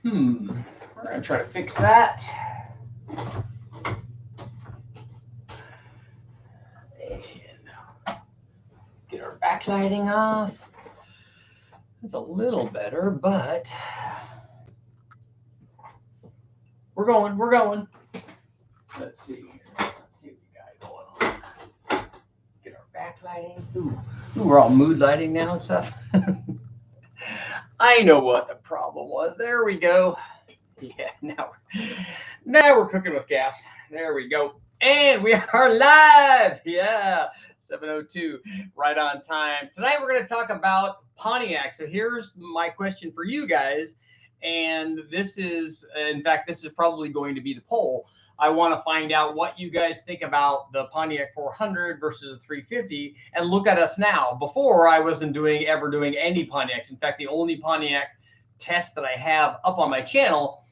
We're going to try to fix that. And get our backlighting off. That's a little better, but we're going. Let's see here. Let's see what we got going on. Get our backlighting. Ooh, we're all mood lighting now and stuff. I know what the problem was. There we go. Yeah, now we're cooking with gas. There we go. And we are live. Yeah, 7:02, right on time. Tonight we're going to talk about Pontiac. So here's my question for you guys. And this is, in fact, this is probably going to be the poll. I want to find out what you guys think about the Pontiac 400 versus the 350, and look at us now. Before, I wasn't ever doing any Pontiacs. In fact, the only Pontiac test that I have up on my channel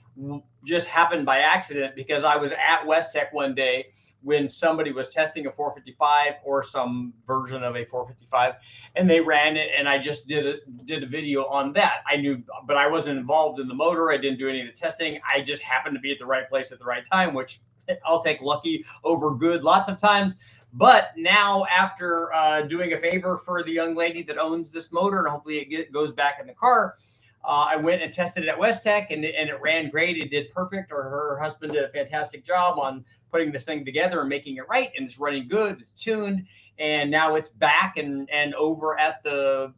just happened by accident because I was at West Tech one day when somebody was testing a 455 or some version of a 455, and they ran it, and I just did a video on that. I knew, but I wasn't involved in the motor. I didn't do any of the testing. I just happened to be at the right place at the right time, which I'll take lucky over good lots of times. But now, after doing a favor for the young lady that owns this motor, and hopefully it goes back in the car, I went and tested it at West Tech, and it ran great. It did perfect, or her husband did a fantastic job on putting this thing together and making it right, and it's running good. It's tuned, and now it's back and over at the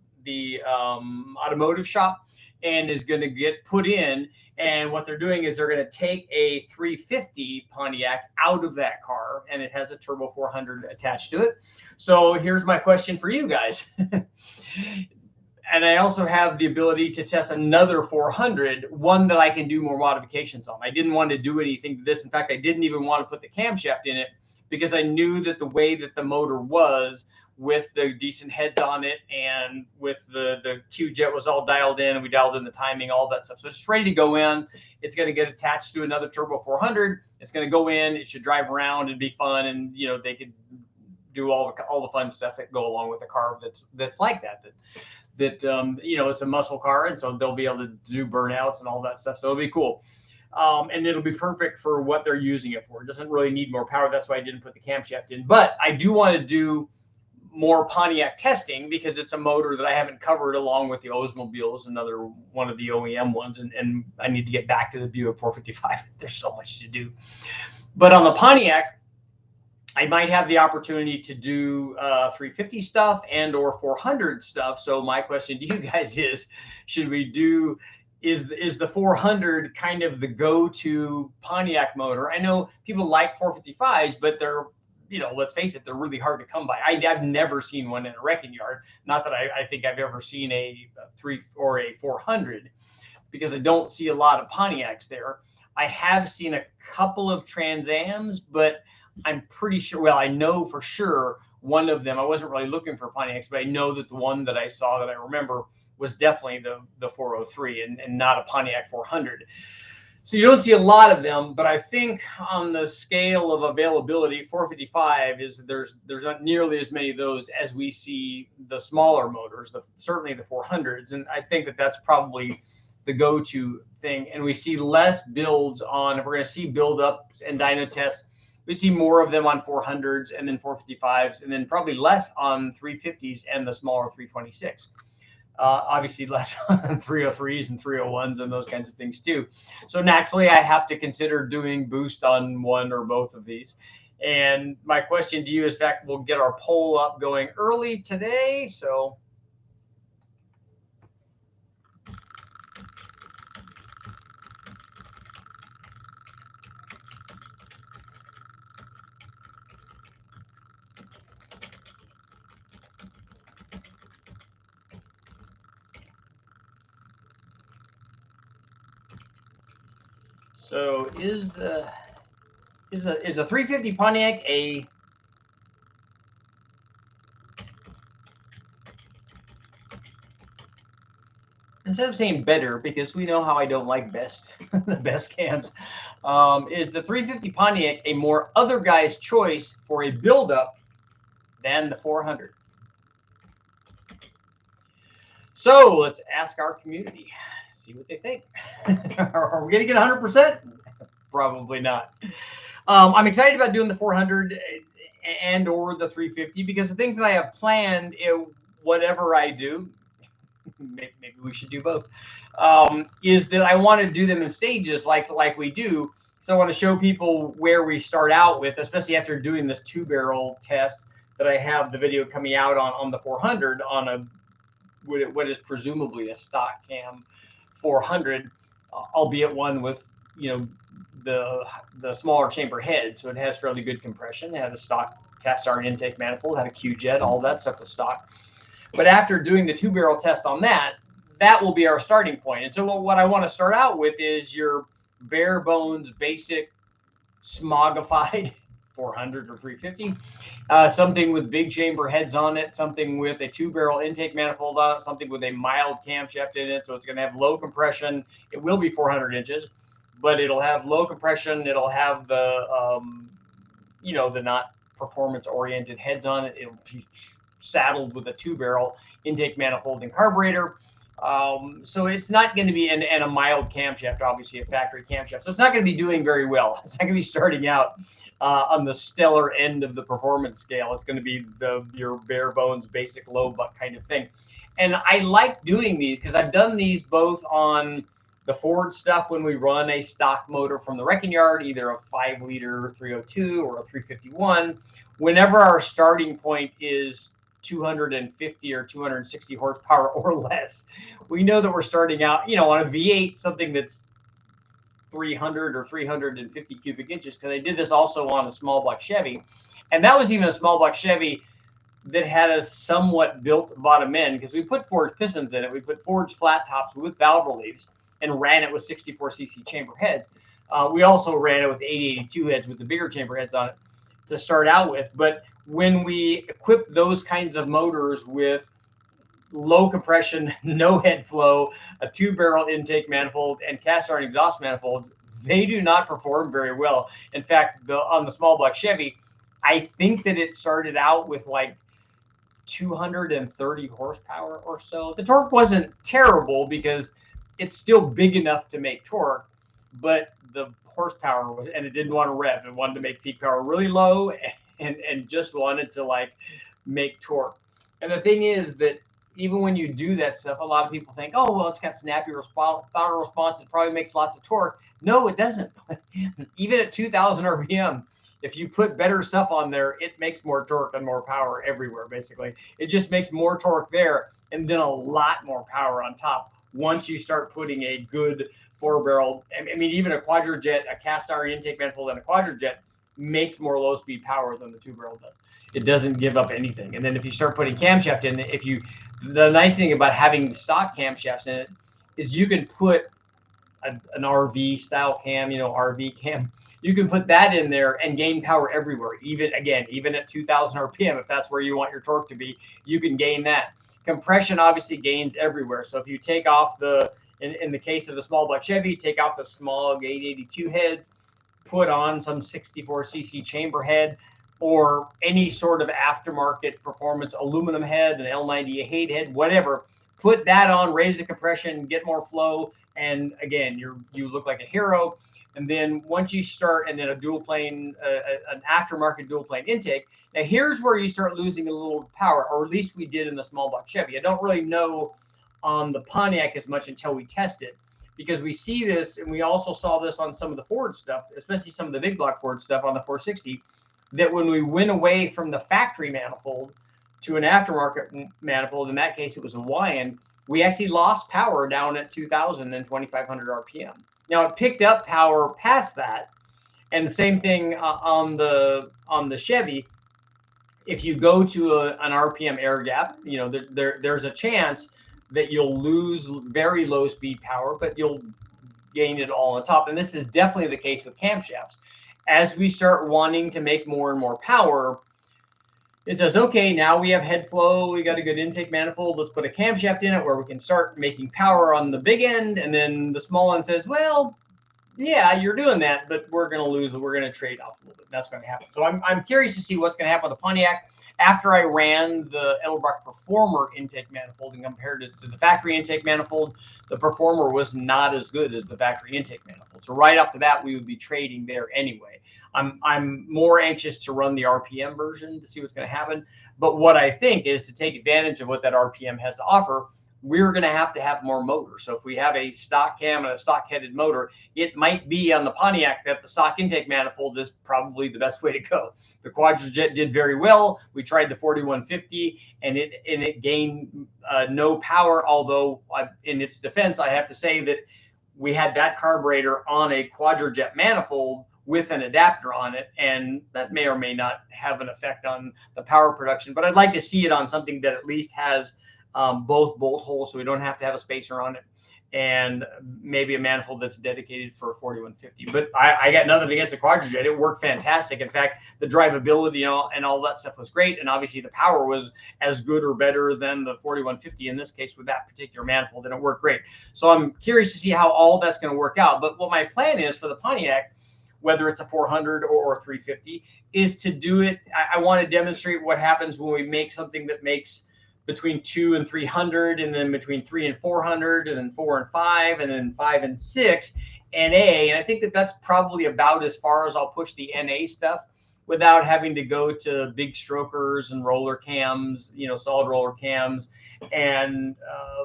automotive shop, and is going to get put in. And what they're doing is they're going to take a 350 Pontiac out of that car, and it has a turbo 400 attached to it. So here's my question for you guys. And I also have the ability to test another 400, one that I can do more modifications on. I didn't want to do anything to this. In fact, I didn't even want to put the camshaft in it because I knew that the way that the motor was, with the decent heads on it and with the Q-jet was all dialed in, and we dialed in the timing, all that stuff. So it's ready to go in. It's going to get attached to another turbo 400. It's going to go in. It should drive around and be fun. And, you know, they could do all the fun stuff that go along with a car that's like that you know, it's a muscle car, and so they'll be able to do burnouts and all that stuff. So it'll be cool. And it'll be perfect for what they're using it for. It doesn't really need more power. That's why I didn't put the camshaft in. But I do want to do more Pontiac testing because it's a motor that I haven't covered, along with the Oldsmobiles, another one of the OEM ones. And I need to get back to the Buick 455. There's so much to do. But on the Pontiac, I might have the opportunity to do 350 stuff and or 400 stuff. So my question to you guys is, should we do, is the 400 kind of the go-to Pontiac motor? I know people like 455s, but they're, you know, let's face it, they're really hard to come by. I've never seen one in a wrecking yard. Not that I think I've ever seen a 3 or a 400, because I don't see a lot of Pontiacs there. I have seen a couple of Trans Ams, but I'm pretty sure, well, I know for sure one of them, I wasn't really looking for Pontiacs, but I know that the one that I saw that I remember was definitely the 403 and not a Pontiac 400. So you don't see a lot of them, but I think on the scale of availability, 455 is there's not nearly as many of those as we see the smaller motors, certainly the 400s. And I think that that's probably the go-to thing. And we see less builds on, if we're going to see build-ups and dyno tests, we see more of them on 400s and then 455s, and then probably less on 350s and the smaller 326. Obviously less on 303s and 301s and those kinds of things too. So naturally, I have to consider doing boost on one or both of these. And my question to you is, in fact, we'll get our poll up going early today. So is a 350 Pontiac a instead of saying better, because we know how I don't like best, the best cams, is the 350 Pontiac a more other guy's choice for a buildup than the 400? So let's ask our community. see what they think. Are we going to get 100%? Probably not. I'm excited about doing the 400 and or the 350 because the things that I have planned, whatever I do, maybe we should do both, is that I want to do them in stages like we do. So I want to show people where we start out with, especially after doing this 2-barrel test that I have the video coming out on the 400 on a what is presumably a stock cam 400, albeit one with, you know, the smaller chamber head, so it has fairly good compression. It had a stock cast iron intake manifold, had a Q-jet, all that stuff was stock. But after doing the 2-barrel test on that will be our starting point. And so what I want to start out with is your bare bones, basic, smogified 400 or 350, something with big chamber heads on it, something with a 2-barrel intake manifold on it, something with a mild camshaft in it. So it's going to have low compression. It will be 400 inches, but it'll have low compression. It'll have the, you know, the not performance oriented heads on it. It'll be saddled with a 2-barrel intake manifold and carburetor. So it's not going to be, and a mild camshaft, obviously a factory camshaft. So it's not going to be doing very well. It's not going to be starting out on the stellar end of the performance scale. It's going to be your bare bones, basic low buck kind of thing. And I like doing these because I've done these both on the Ford stuff when we run a stock motor from the wrecking yard, either a 5-liter 302 or a 351. Whenever our starting point is 250 or 260 horsepower or less, we know that we're starting out, you know, on a V8, something that's 300 or 350 cubic inches, because I did this also on a small block Chevy, and that was even a small block Chevy that had a somewhat built bottom end, because we put forged pistons in it. We put forged flat tops with valve reliefs and ran it with 64cc chamber heads. We also ran it with 8082 heads with the bigger chamber heads on it to start out with. But when we equip those kinds of motors with low compression, no head flow, a 2-barrel intake manifold, and cast iron exhaust manifolds, they do not perform very well. In fact, on the small block Chevy, I think that it started out with like 230 horsepower or so. The torque wasn't terrible because it's still big enough to make torque, but the horsepower was, and it didn't want to rev. It wanted to make peak power really low and just wanted to like make torque. And the thing is that even when you do that stuff, a lot of people think, oh, well, it's got snappy throttle response. It probably makes lots of torque. No, it doesn't. Even at 2,000 RPM, if you put better stuff on there, it makes more torque and more power everywhere, basically. It just makes more torque there and then a lot more power on top once you start putting a good 4-barrel. I mean, even a quadrajet, a cast iron intake manifold and a quadrajet makes more low-speed power than the 2-barrel does. It doesn't give up anything. And then if you start putting camshaft in, the nice thing about having stock camshafts in it is you can put an RV style cam, you know, RV cam. You can put that in there and gain power everywhere. Even at 2,000 RPM, if that's where you want your torque to be, you can gain that. Compression obviously gains everywhere. So if you take off in the case of the small block Chevy, take off the small 882 head, put on some 64cc chamber head, or any sort of aftermarket performance aluminum head, an L98 head, whatever, put that on, raise the compression, get more flow, and again, you look like a hero. And then once you start, and then a dual plane, an aftermarket dual plane intake. Now here's where you start losing a little power, or at least we did in the small block Chevy. I don't really know on the Pontiac as much until we test it, because we see this, and we also saw this on some of the Ford stuff, especially some of the big block Ford stuff on the 460, that when we went away from the factory manifold to an aftermarket manifold, in that case it was a Hawaiian, we actually lost power down at 2,000 and 2,500 RPM. Now it picked up power past that, and the same thing on the Chevy. If you go to an RPM air gap, you know, there's a chance that you'll lose very low speed power, but you'll gain it all on top. And this is definitely the case with camshafts. As we start wanting to make more and more power, it says, okay, now we have head flow, we got a good intake manifold, let's put a camshaft in it where we can start making power on the big end. And then the small one says, well, yeah, you're doing that, but we're going to lose, we're going to trade off a little bit. That's going to happen. So I'm curious to see what's going to happen with the Pontiac. after I ran the Edelbrock Performer intake manifold and compared it to the factory intake manifold, the Performer was not as good as the factory intake manifold. So right off the bat, we would be trading there anyway. I'm more anxious to run the RPM version to see what's going to happen. But what I think is to take advantage of what that RPM has to offer, we're going to have more motor. So if we have a stock cam and a stock headed motor, it might be on the Pontiac that the stock intake manifold is probably the best way to go. The Quadrajet did very well. We tried the 4150 and it gained no power. Although in its defense, I have to say that we had that carburetor on a Quadrajet manifold with an adapter on it, and that may or may not have an effect on the power production. But I'd like to see it on something that at least has both bolt holes, so we don't have to have a spacer on it, and maybe a manifold that's dedicated for a 4150. But I got nothing against the Quadrajet. It worked fantastic. In fact, the drivability and all that stuff was great, and obviously the power was as good or better than the 4150 in this case with that particular manifold, and it worked great. So I'm curious to see how all that's going to work out. But what my plan is for the Pontiac, whether it's a 400 or 350, is to do it. I want to demonstrate what happens when we make something that makes between 200 and 300, and then between 300 and 400, and then 400 and 500, and then 500 and 600 NA. And I think that that's probably about as far as I'll push the NA stuff without having to go to big strokers and roller cams, solid roller cams, and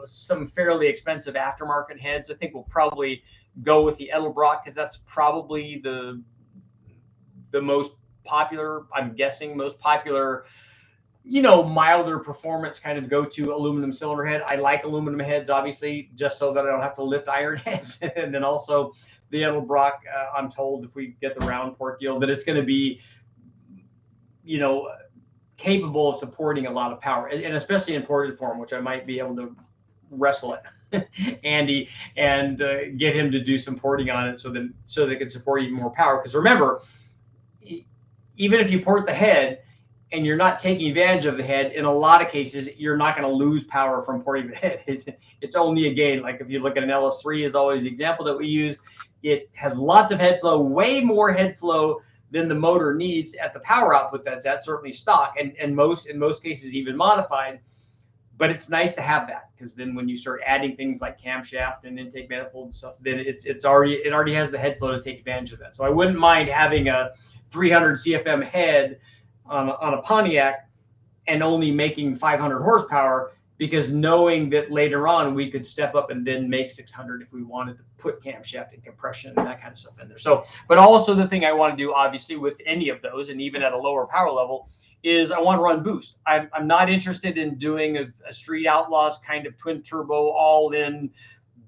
some fairly expensive aftermarket heads. I think we'll probably go with the Edelbrock because that's probably the most popular, I'm guessing, most popular, milder performance kind of go-to aluminum cylinder head. I like aluminum heads, obviously, just so that I don't have to lift iron heads. And then also the Edelbrock, I'm told if we get the round port deal, that it's going to be, capable of supporting a lot of power, and especially in ported form, which I might be able to wrestle it. Andy and get him to do some porting on it so they can support even more power. Because remember, even if you port the head and you're not taking advantage of the head, in a lot of cases you're not going to lose power from porting the head. It's only a gain. Like if you look at an LS3 is always the example that we use. It has lots of head flow, way more head flow than the motor needs at the power output that's certainly stock, and in most cases even modified. But it's nice to have that, because then when you start adding things like camshaft and intake manifold and stuff, then it already has the head flow to take advantage of that. So I wouldn't mind having a 300 CFM head on a Pontiac and only making 500 horsepower, because knowing that later on we could step up and then make 600 if we wanted to put camshaft and compression and that kind of stuff in there. So, but also the thing I want to do, obviously, with any of those, and even at a lower power level, is I want to run boost. I'm not interested in doing a Street Outlaws kind of twin turbo, all in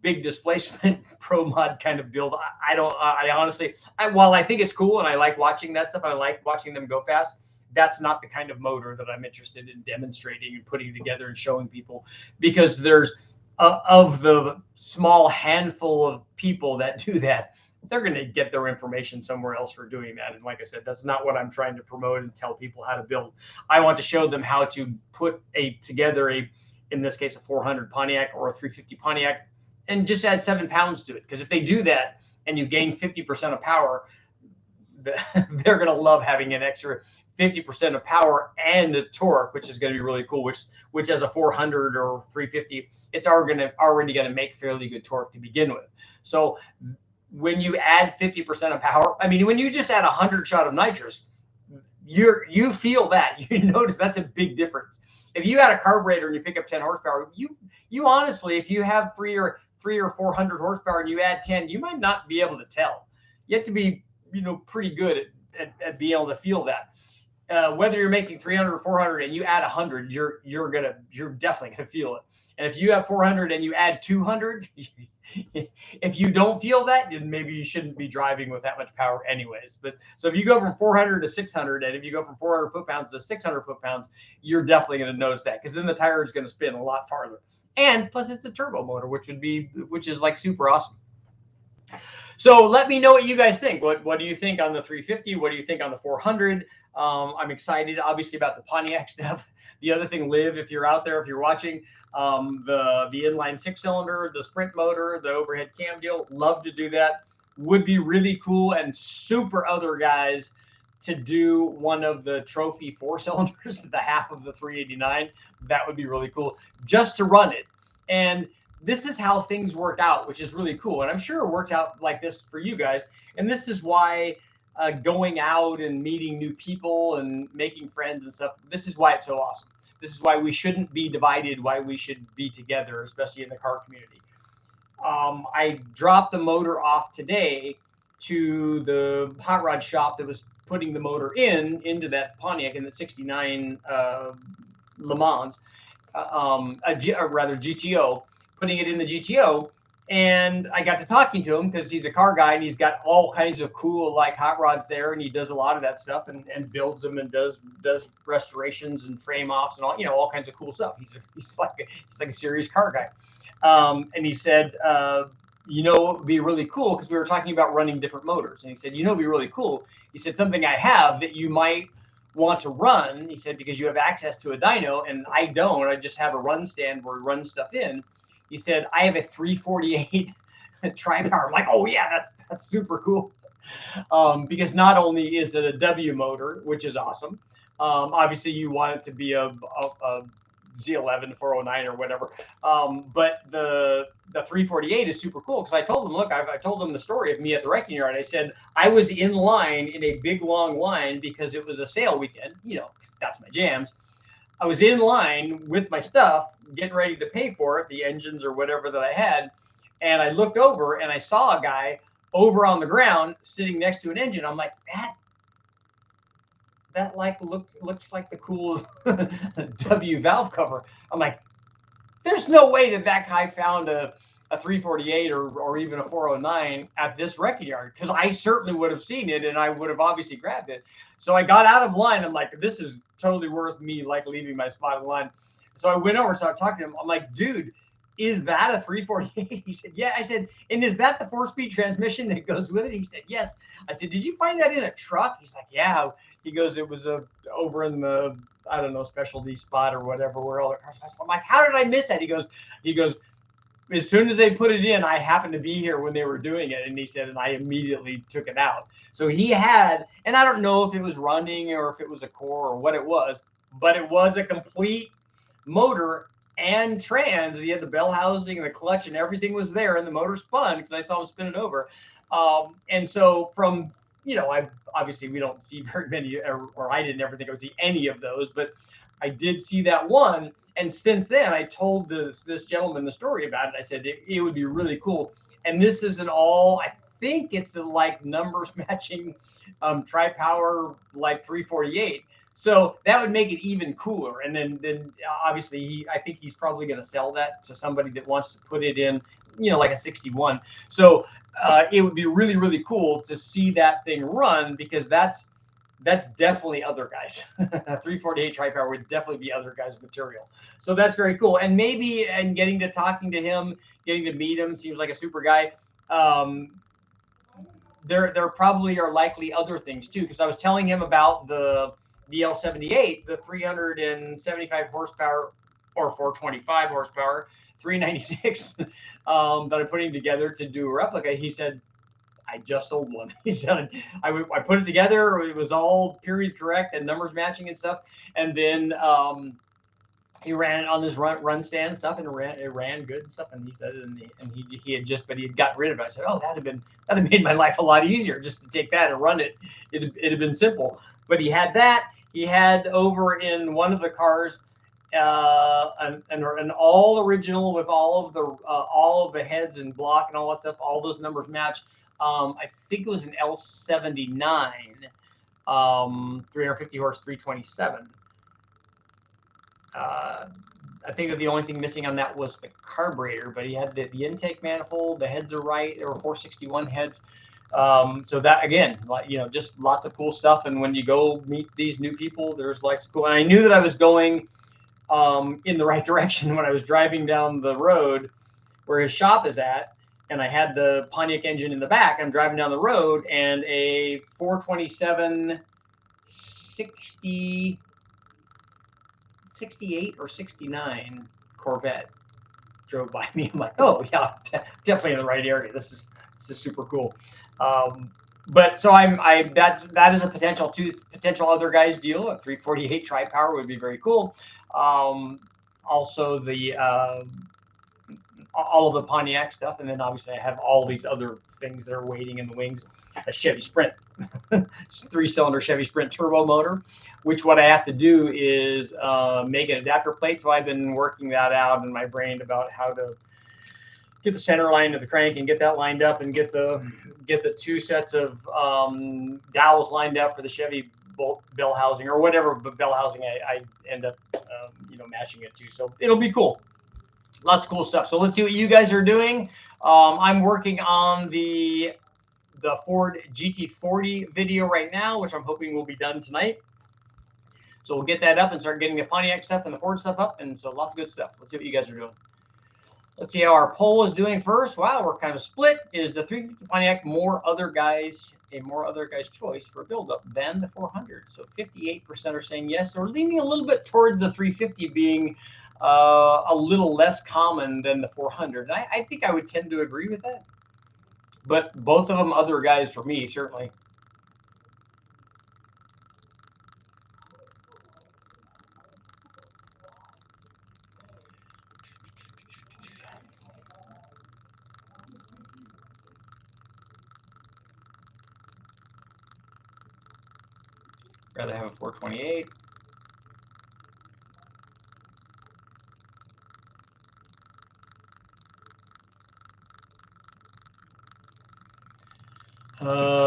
big displacement pro mod kind of build. I honestly, while I think it's cool and I like watching that stuff, I like watching them go fast, that's not the kind of motor that I'm interested in demonstrating and putting together and showing people, because there's of the small handful of people that do that, they're going to get their information somewhere else for doing that. And like I said, that's not what I'm trying to promote and tell people how to build. I want to show them how to put together in this case, a 400 Pontiac or a 350 Pontiac, and just add 7 pounds to it. Because if they do that and you gain 50% of power, they're going to love having an extra 50% of power and the torque, which is going to be really cool, which as a 400 or 350, it's already going to make fairly good torque to begin with. So when you add 50% of power, I mean, when you just add 100 shot of nitrous, you feel that. You notice that's a big difference. If you add a carburetor and you pick up 10 horsepower, you honestly, if you have 300 or 400 horsepower and you add 10, you might not be able to tell. You have to be, pretty good at being able to feel that. Whether you're making 300 or 400 and you add 100, you're definitely gonna feel it. And if you have 400 and you add 200, if you don't feel that, then maybe you shouldn't be driving with that much power anyways. But so if you go from 400 to 600, and if you go from 400 foot-pounds to 600 foot-pounds, you're definitely going to notice that, because then the tire is going to spin a lot farther. And plus it's a turbo motor, which is like super awesome. So let me know what you guys think. What do you think on the 350? What do you think on the 400? I'm excited, obviously, about the Pontiac stuff. The other thing, Liv, if you're out there, if you're watching, the inline 6-cylinder, the sprint motor, the overhead cam deal, love to do that. Would be really cool and super other guys to do one of the trophy 4-cylinders, the half of the 389. That would be really cool, just to run it. And this is how things work out, which is really cool. And I'm sure it worked out like this for you guys. And this is why going out and meeting new people and making friends and stuff, this is why it's so awesome. This is why we shouldn't be divided, why we should be together, especially in the car community. I dropped the motor off today to the hot rod shop that was putting the motor into that Pontiac in the 69 Le Mans, or rather GTO, putting it in the GTO. And I got to talking to him because he's a car guy and he's got all kinds of cool like hot rods there, and he does a lot of that stuff and builds them and does restorations and frame offs and all kinds of cool stuff. He's like a serious car guy. And he said, it would be really cool, because we were talking about running different motors. And he said, it'd be really cool. He said, something I have that you might want to run. He said, because you have access to a dyno and I don't. I just have a run stand where we run stuff in. He said, I have a 348 TriPower. I'm like, oh yeah, that's super cool. Because not only is it a W motor, which is awesome. Obviously you want it to be a Z11 409 or whatever, but the 348 is super cool, because I told him, look, I told him the story of me at the wrecking yard. I said I was in line in a big long line because it was a sale weekend. That's my jams. I was in line with my stuff, getting ready to pay for it, the engines or whatever that I had, and I looked over and I saw a guy over on the ground sitting next to an engine. I'm like, that like looks like the cool W valve cover. I'm like, there's no way that guy found a 348 or even a 409 at this wrecking yard, because I certainly would have seen it and I would have obviously grabbed it. So I got out of line. I'm like, this is totally worth me like leaving my spot in line. So I went over and started talking to him. I'm like, dude, is that a 348? He said, yeah. I said, and is that the 4-speed transmission that goes with it? He said, yes. I said, did you find that in a truck? He's like, yeah. He goes, it was over in the, I don't know, specialty spot or whatever, where all the cars are. I'm like, how did I miss that? He goes, as soon as they put it in, I happened to be here when they were doing it. And he said, and I immediately took it out. So he had, and I don't know if it was running or if it was a core or what it was, but it was a complete motor and trans. He had the bell housing and the clutch and everything was there, and the motor spun because I saw him spin it over. And so from, obviously we don't see very many, or I didn't ever think I would see any of those, but I did see that one. And since then, I told this gentleman the story about it. I said it would be really cool. And this is I think it's a like numbers matching TriPower like 348. So that would make it even cooler. And then obviously I think he's probably going to sell that to somebody that wants to put it in, like a 61. So it would be really, really cool to see that thing run, because that's definitely other guys. 348 TriPower would definitely be other guys' material. So that's very cool. And maybe, and getting to talking to him, getting to meet him, seems like a super guy. There probably are likely other things too, because I was telling him about the L78, the 375 horsepower or 425 horsepower, 396 that I'm putting together to do a replica. He said, I just sold one. He said, I put it together. It was all period correct and numbers matching and stuff. And then he ran it on this run stand and stuff, and it ran good and stuff. And he said, and he had gotten rid of it. I said, oh, that'd have made my life a lot easier just to take that and run it. It'd have been simple. But he had that. He had over in one of the cars an all original with all of the heads and block and all that stuff. All those numbers match. I think it was an L79, 350 horse, 327. I think that the only thing missing on that was the carburetor, but he had the intake manifold. The heads are right. There were 461 heads. So that, again, just lots of cool stuff. And when you go meet these new people, there's lots of cool. And I knew that I was going in the right direction when I was driving down the road where his shop is at. And I had the Pontiac engine in the back. I'm driving down the road, and a 427 68 or 69 Corvette drove by me. I'm like, oh yeah, definitely in the right area. This is super cool. But so that is a potential other guy's deal. A 348 TriPower would be very cool. Also the all of the Pontiac stuff, and then obviously I have all these other things that are waiting in the wings. A Chevy Sprint, 3-cylinder Chevy Sprint turbo motor, which what I have to do is make an adapter plate. So I've been working that out in my brain about how to get the center line of the crank and get that lined up, and get the 2 sets of dowels lined up for the Chevy bolt bell housing or whatever bell housing I end up matching it to. So it'll be cool. Lots of cool stuff. So let's see what you guys are doing. I'm working on the Ford GT40 video right now, which I'm hoping will be done tonight. So we'll get that up and start getting the Pontiac stuff and the Ford stuff up. And so lots of good stuff. Let's see what you guys are doing. Let's see how our poll is doing first. Wow, we're kind of split. Is the 350 Pontiac a more other guy's choice for a buildup than the 400? So 58% are saying yes. They're leaning a little bit toward the 350 being a little less common than the 400. And I think I would tend to agree with that. But both of them other guys for me, certainly. Rather have a 428.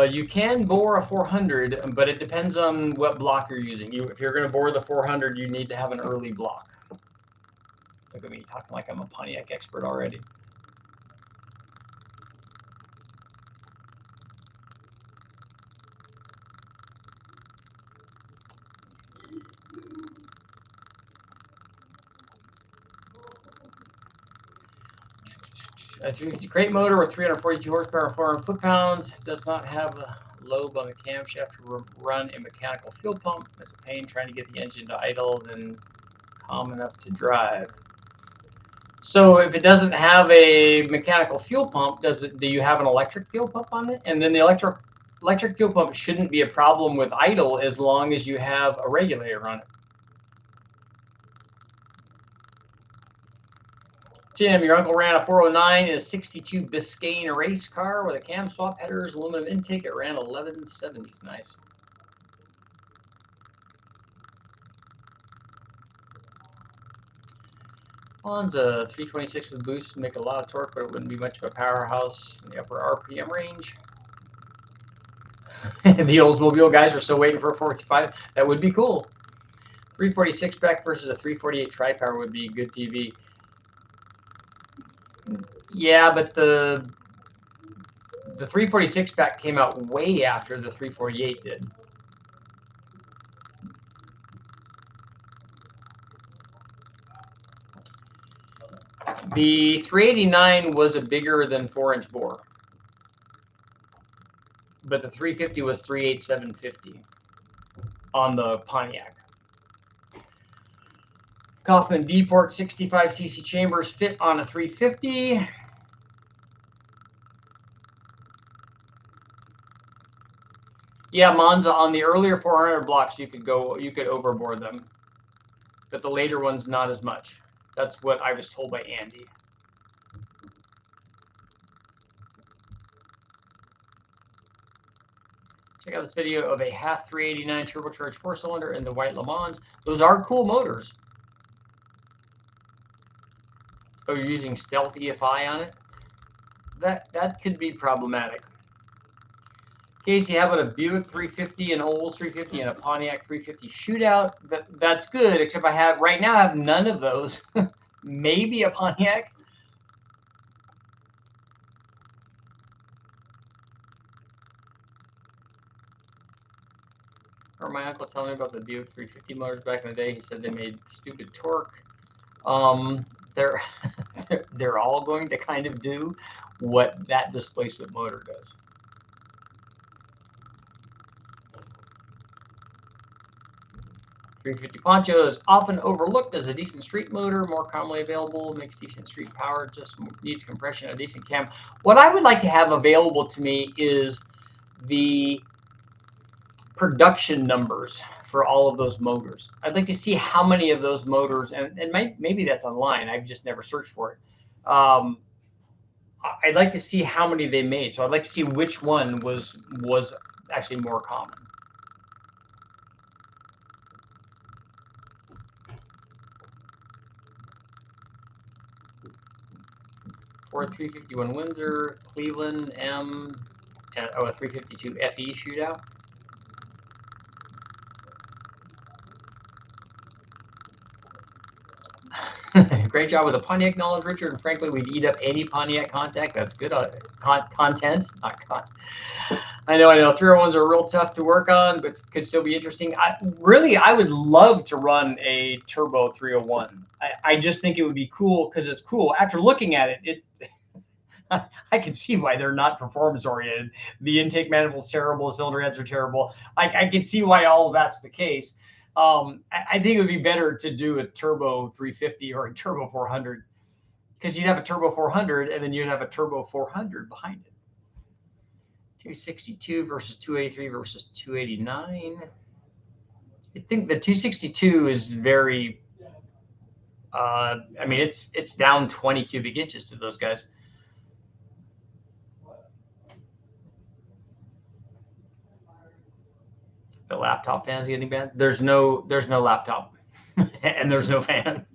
You can bore a 400, but it depends on what block you're using. If you're going to bore the 400, you need to have an early block. Look at me talking like I'm a Pontiac expert already. A 350 crate motor with 342 horsepower and 400 foot-pounds does not have a lobe on the camshaft to run a mechanical fuel pump. It's a pain trying to get the engine to idle, then calm enough to drive. So if it doesn't have a mechanical fuel pump, do you have an electric fuel pump on it? And then the electric fuel pump shouldn't be a problem with idle as long as you have a regulator on it. Tim, your uncle ran a 409 in a 62 Biscayne race car with a cam swap, headers, aluminum intake. It ran 1170s. Nice. One's a 326 with boost to make a lot of torque, but it wouldn't be much of a powerhouse in the upper RPM range. The Oldsmobile guys are still waiting for a 455. That would be cool. 346 spec versus a 348 TriPower would be good TV. Yeah, but the 346 spec came out way after the 348 did. The 389 was a bigger than 4-inch bore, but the 350 was 38750 on the Pontiac. Kaufman D-port 65cc chambers fit on a 350. Yeah, Monza, on the earlier 400 blocks, you could overboard them, but the later ones not as much. That's what I was told by Andy. Check out this video of a half 389 turbocharged 4-cylinder in the white Le Mans. Those are cool motors. Oh, you're using Stealth EFI on it? That could be problematic. Casey, how about a Buick 350, an Olds 350, and a Pontiac 350 shootout? That's good, except right now I have none of those. Maybe a Pontiac. Or my uncle telling me about the Buick 350 motors back in the day. He said they made stupid torque. They're all going to kind of do what that displacement motor does. .350 Poncho is often overlooked as a decent street motor, more commonly available, makes decent street power, just needs compression, a decent cam. What I would like to have available to me is the production numbers for all of those motors. I'd like to see how many of those motors, and maybe that's online. I've just never searched for it. I'd like to see how many they made. So I'd like to see which one was actually more common. Ford 351 Windsor, Cleveland M, and a 352 FE shootout. Great job with the Pontiac knowledge, Richard. And frankly, we'd eat up any Pontiac contact. That's good content, not con. I know. 301s are real tough to work on, but could still be interesting. I would love to run a turbo 301. I just think it would be cool because it's cool. After looking at it, I can see why they're not performance oriented. The intake manifold's terrible. Cylinder heads are terrible. I can see why all of that's the case. I think it would be better to do a turbo 350 or a turbo 400 because you'd have a turbo 400 and then you'd have a turbo 400 behind it. 262 versus 283 versus 289. I think the 262 is very, I mean, it's down 20 cubic inches to those guys. The laptop fan's getting bad. There's no laptop and there's no fan.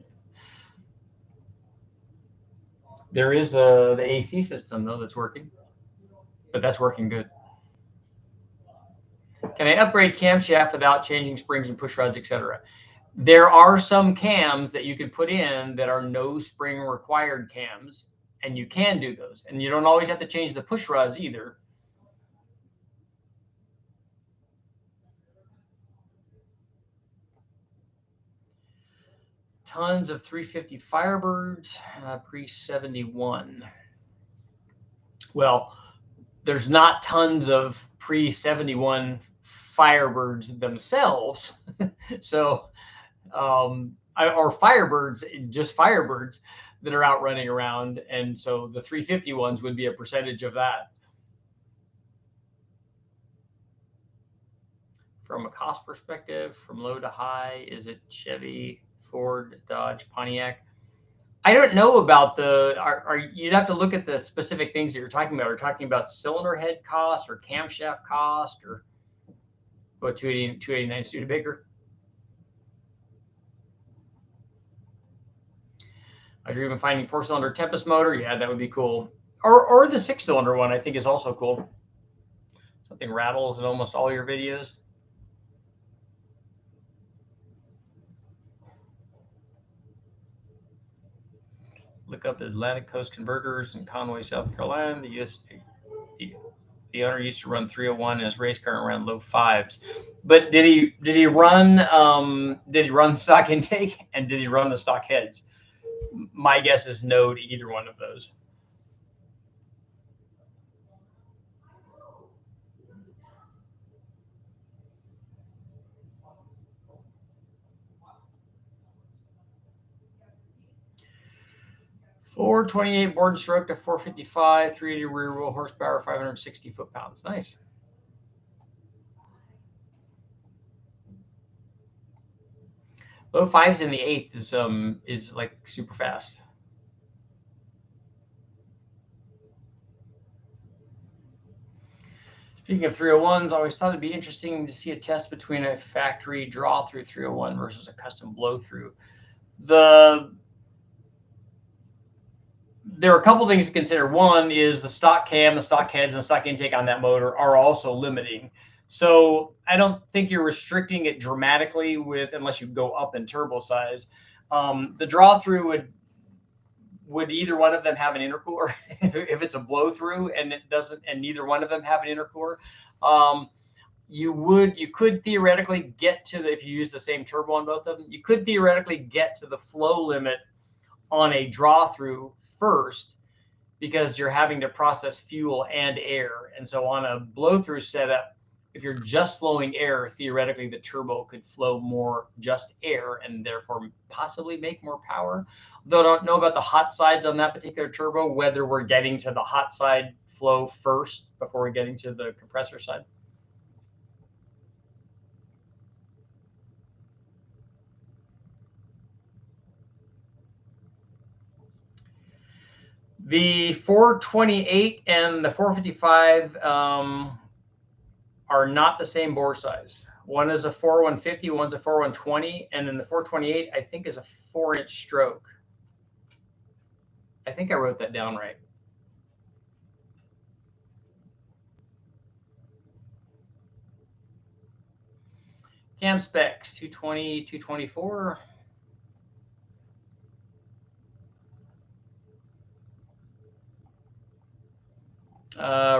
There is the AC system though that's working, but that's working good. Can I upgrade camshaft without changing springs and push rods, etc.? There are some cams that you can put in that are no spring required cams, and you can do those. And you don't always have to change the push rods either. Tons of 350 Firebirds, pre-71. Well, there's not tons of pre-71 Firebirds themselves. So, or Firebirds, just Firebirds that are out running around. And so the 350 ones would be a percentage of that. From a cost perspective, from low to high, is it Chevy, Ford, Dodge, Pontiac? I don't know about you'd have to look at the specific things that you're talking about. Are you talking about cylinder head cost or camshaft cost or what, 289 Studebaker? I dream of finding 4-cylinder Tempest motor. Yeah, that would be cool. Or the 6-cylinder one, I think, is also cool. Something rattles in almost all your videos. Look up Atlantic Coast Converters in Conway, South Carolina. The owner used to run 301 in his race car and ran low 5s. But did he run stock intake and did he run the stock heads? My guess is no to either one of those. Ford 28 board and stroke to 455, 380 rear wheel horsepower, 560 foot-pounds. Nice. Low 5s in the 8th is like super fast. Speaking of 301s, I always thought it'd be interesting to see a test between a factory draw through 301 versus a custom blow through. There are a couple things to consider. One is the stock cam, the stock heads, and the stock intake on that motor are also limiting. So I don't think you're restricting it dramatically unless you go up in turbo size. The draw through would either one of them have an intercooler? If it's a blow through and it doesn't, and neither one of them have an intercooler, you could theoretically get to if you use the same turbo on both of them, you could theoretically get to the flow limit on a draw through first because you're having to process fuel and air. And so on a blow through setup, if you're just flowing air, theoretically the turbo could flow more just air and therefore possibly make more power. Though I don't know about the hot sides on that particular turbo, whether we're getting to the hot side flow first before we get into the compressor side. The 428 and the 455 are not the same bore size. One is a 4150, one's a 4120, and then the 428 I think is a 4-inch stroke. I think I wrote that down right. Cam specs 220, 224.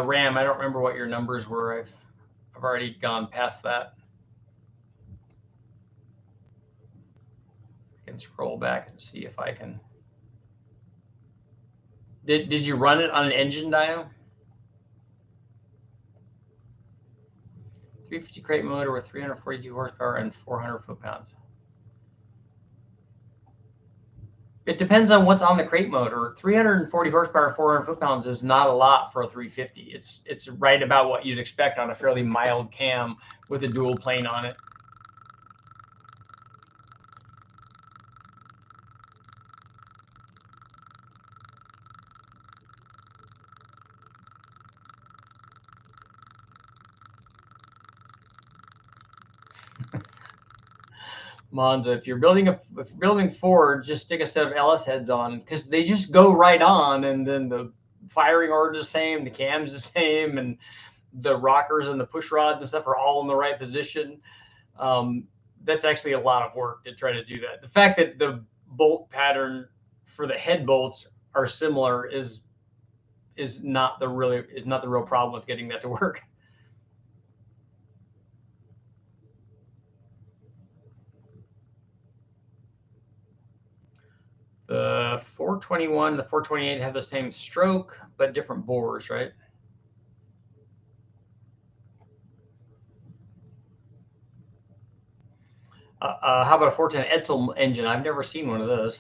RAM, I don't remember what your numbers were. I've already gone past that. I can scroll back and see if I can. Did you run it on an engine dyno? 350 crate motor with 342 horsepower and 400 foot-pounds. It depends on what's on the crate motor. 340 horsepower, 400 foot-pounds is not a lot for a 350. It's right about what you'd expect on a fairly mild cam with a dual plane on it. Monza, if you're building Ford, just stick a set of LS heads on, because they just go right on, and then the firing order is the same, the cam's the same, and the rockers and the push rods and stuff are all in the right position. That's actually a lot of work to try to do that. The fact that the bolt pattern for the head bolts are similar is not the real problem with getting that to work. The 421, the 428 have the same stroke, but different bores, right? How about a 410 Edsel engine? I've never seen one of those.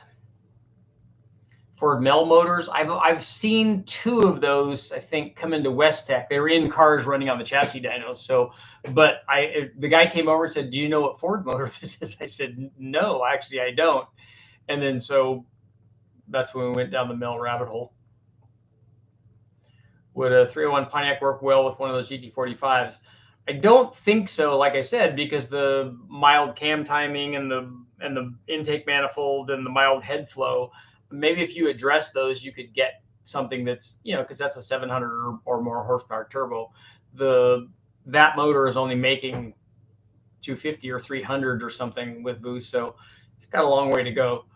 Ford Mel motors, I've seen 2 of those, I think, come into West Tech. They were in cars running on the chassis dynos. So, but the guy came over and said, "Do you know what Ford motor this is?" I said, "No, actually, I don't." And then so that's when we went down the Mel rabbit hole. Would a 301 Pontiac work well with one of those GT45s? I don't think so, like I said, because the mild cam timing and the intake manifold and the mild head flow, maybe if you address those, you could get something that's, because that's a 700 or more horsepower turbo. That motor is only making 250 or 300 or something with boost, so it's got a long way to go.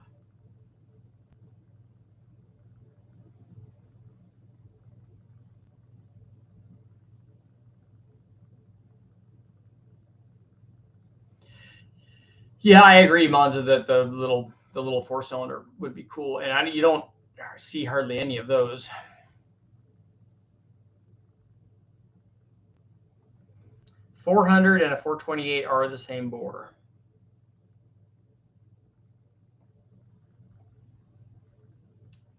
Yeah, I agree, Monza, that the little 4-cylinder would be cool, and you don't see hardly any of those. .400 and a 428 are the same bore.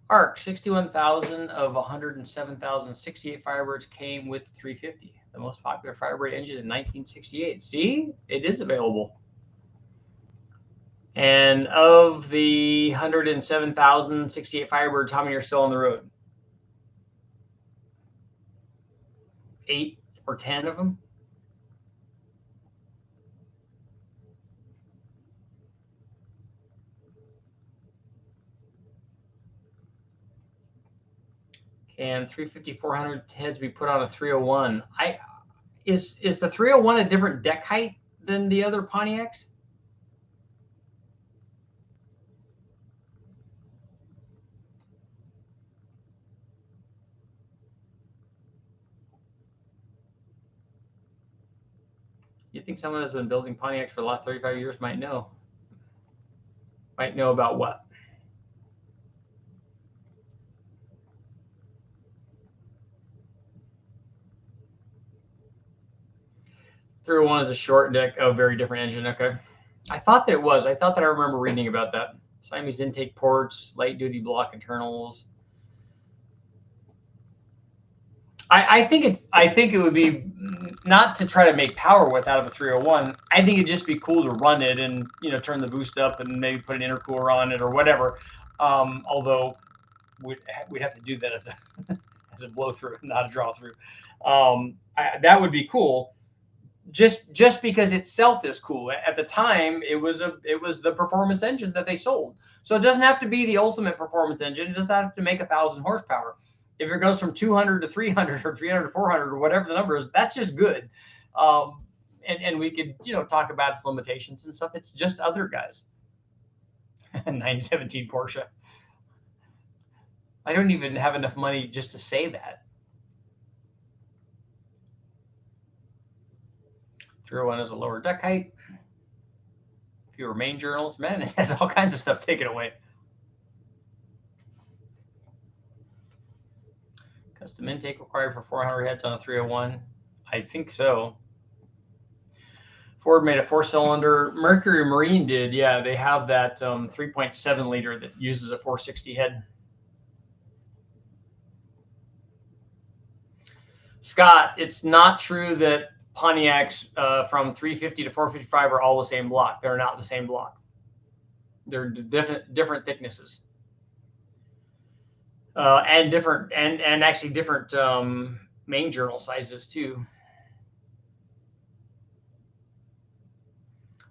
ARC, 61,000 of 107,000 68 Firebirds came with 350, the most popular Firebird engine in 1968. See, it is available. And of the 107,000 68 Firebirds, how many are still on the road? 8 or 10 of them? Can 350, 400 heads be put on a 301? Is the 301 a different deck height than the other Pontiacs? You think someone that's been building Pontiacs for the last 35 years might know? Might know about what? .301 is a short deck. Oh, very different engine. Okay. I thought that it was. I thought that I remember reading about that. Siamese intake ports, light duty block internals. I think it would be not to try to make power with out of a 301. I think it'd just be cool to run it and turn the boost up and maybe put an intercooler on it or whatever. Although we'd have to do that as a as a blow through, not a draw through. That would be cool. Just because itself is cool. At the time, it was the performance engine that they sold. So it doesn't have to be the ultimate performance engine. It doesn't have to make 1,000 horsepower. If it goes from 200 to 300 or 300 to 400 or whatever the number is, that's just good. And we could talk about its limitations and stuff. It's just other guys. 917 Porsche. I don't even have enough money just to say that. 301 is a lower deck height. Fewer main journals. Man, it has all kinds of stuff taken away. Custom intake required for 400 heads on a 301. I think so. Ford made a 4-cylinder. Mercury Marine did. Yeah, they have that 3.7 liter that uses a 460 head. Scott, it's not true that Pontiacs from 350 to 455 are all the same block. They're not the same block. They're different thicknesses, and different and actually different main journal sizes too.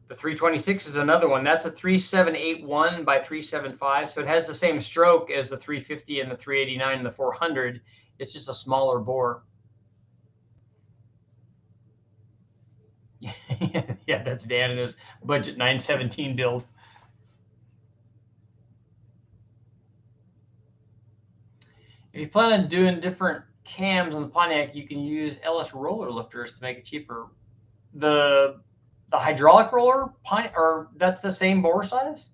The 326 is another one. That's a 3781 by 375, so it has the same stroke as the 350 and the 389 and the 400. It's just a smaller bore. Yeah, that's Dan and his budget 917 build. If you plan on doing different cams on the Pontiac, you can use LS roller lifters to make it cheaper. The hydraulic roller, or that's the same bore size?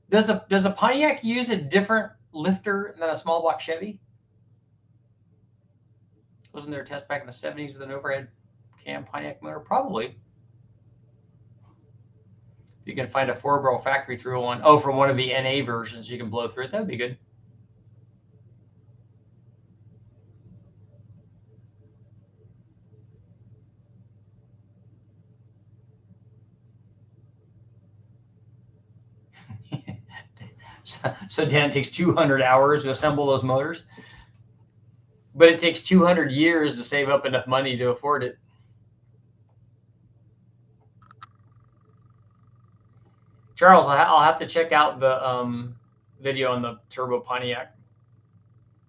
Does a Pontiac use a different lifter than a small block Chevy? Wasn't there a test back in the 70s with an overhead cam Pontiac motor? Probably. You can find a 4-barrel factory 301. Oh, from one of the NA versions, you can blow through it. That would be good. So Dan, it takes 200 hours to assemble those motors, but it takes 200 years to save up enough money to afford it. Charles, I'll have to check out the video on the turbo Pontiac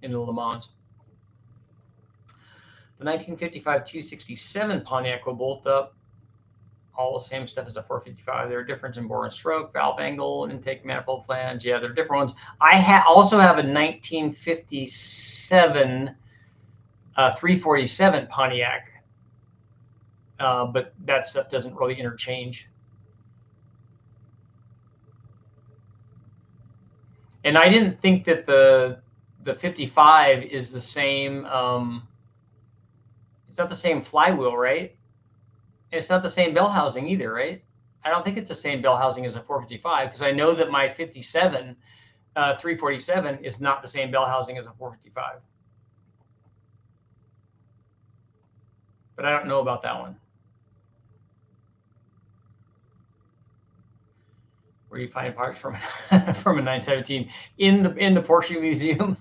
in the Le Mans. The 1955 267 Pontiac will bolt up all the same stuff as a 455. There are differences in bore and stroke, valve angle, intake manifold flange. Yeah, they're different ones. I also have a 1957 347 Pontiac, but that stuff doesn't really interchange. And I didn't think that the 55 is the same. It's not the same flywheel, right? It's not the same bell housing either, right? I don't think it's the same bell housing as a 455 because I know that my 57 347 is not the same bell housing as a 455. But I don't know about that one. Where do you find parts from from a 917 in the Porsche Museum?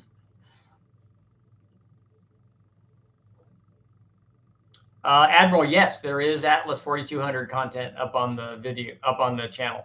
Admiral, yes, there is Atlas 4200 content up on the video, up on the channel.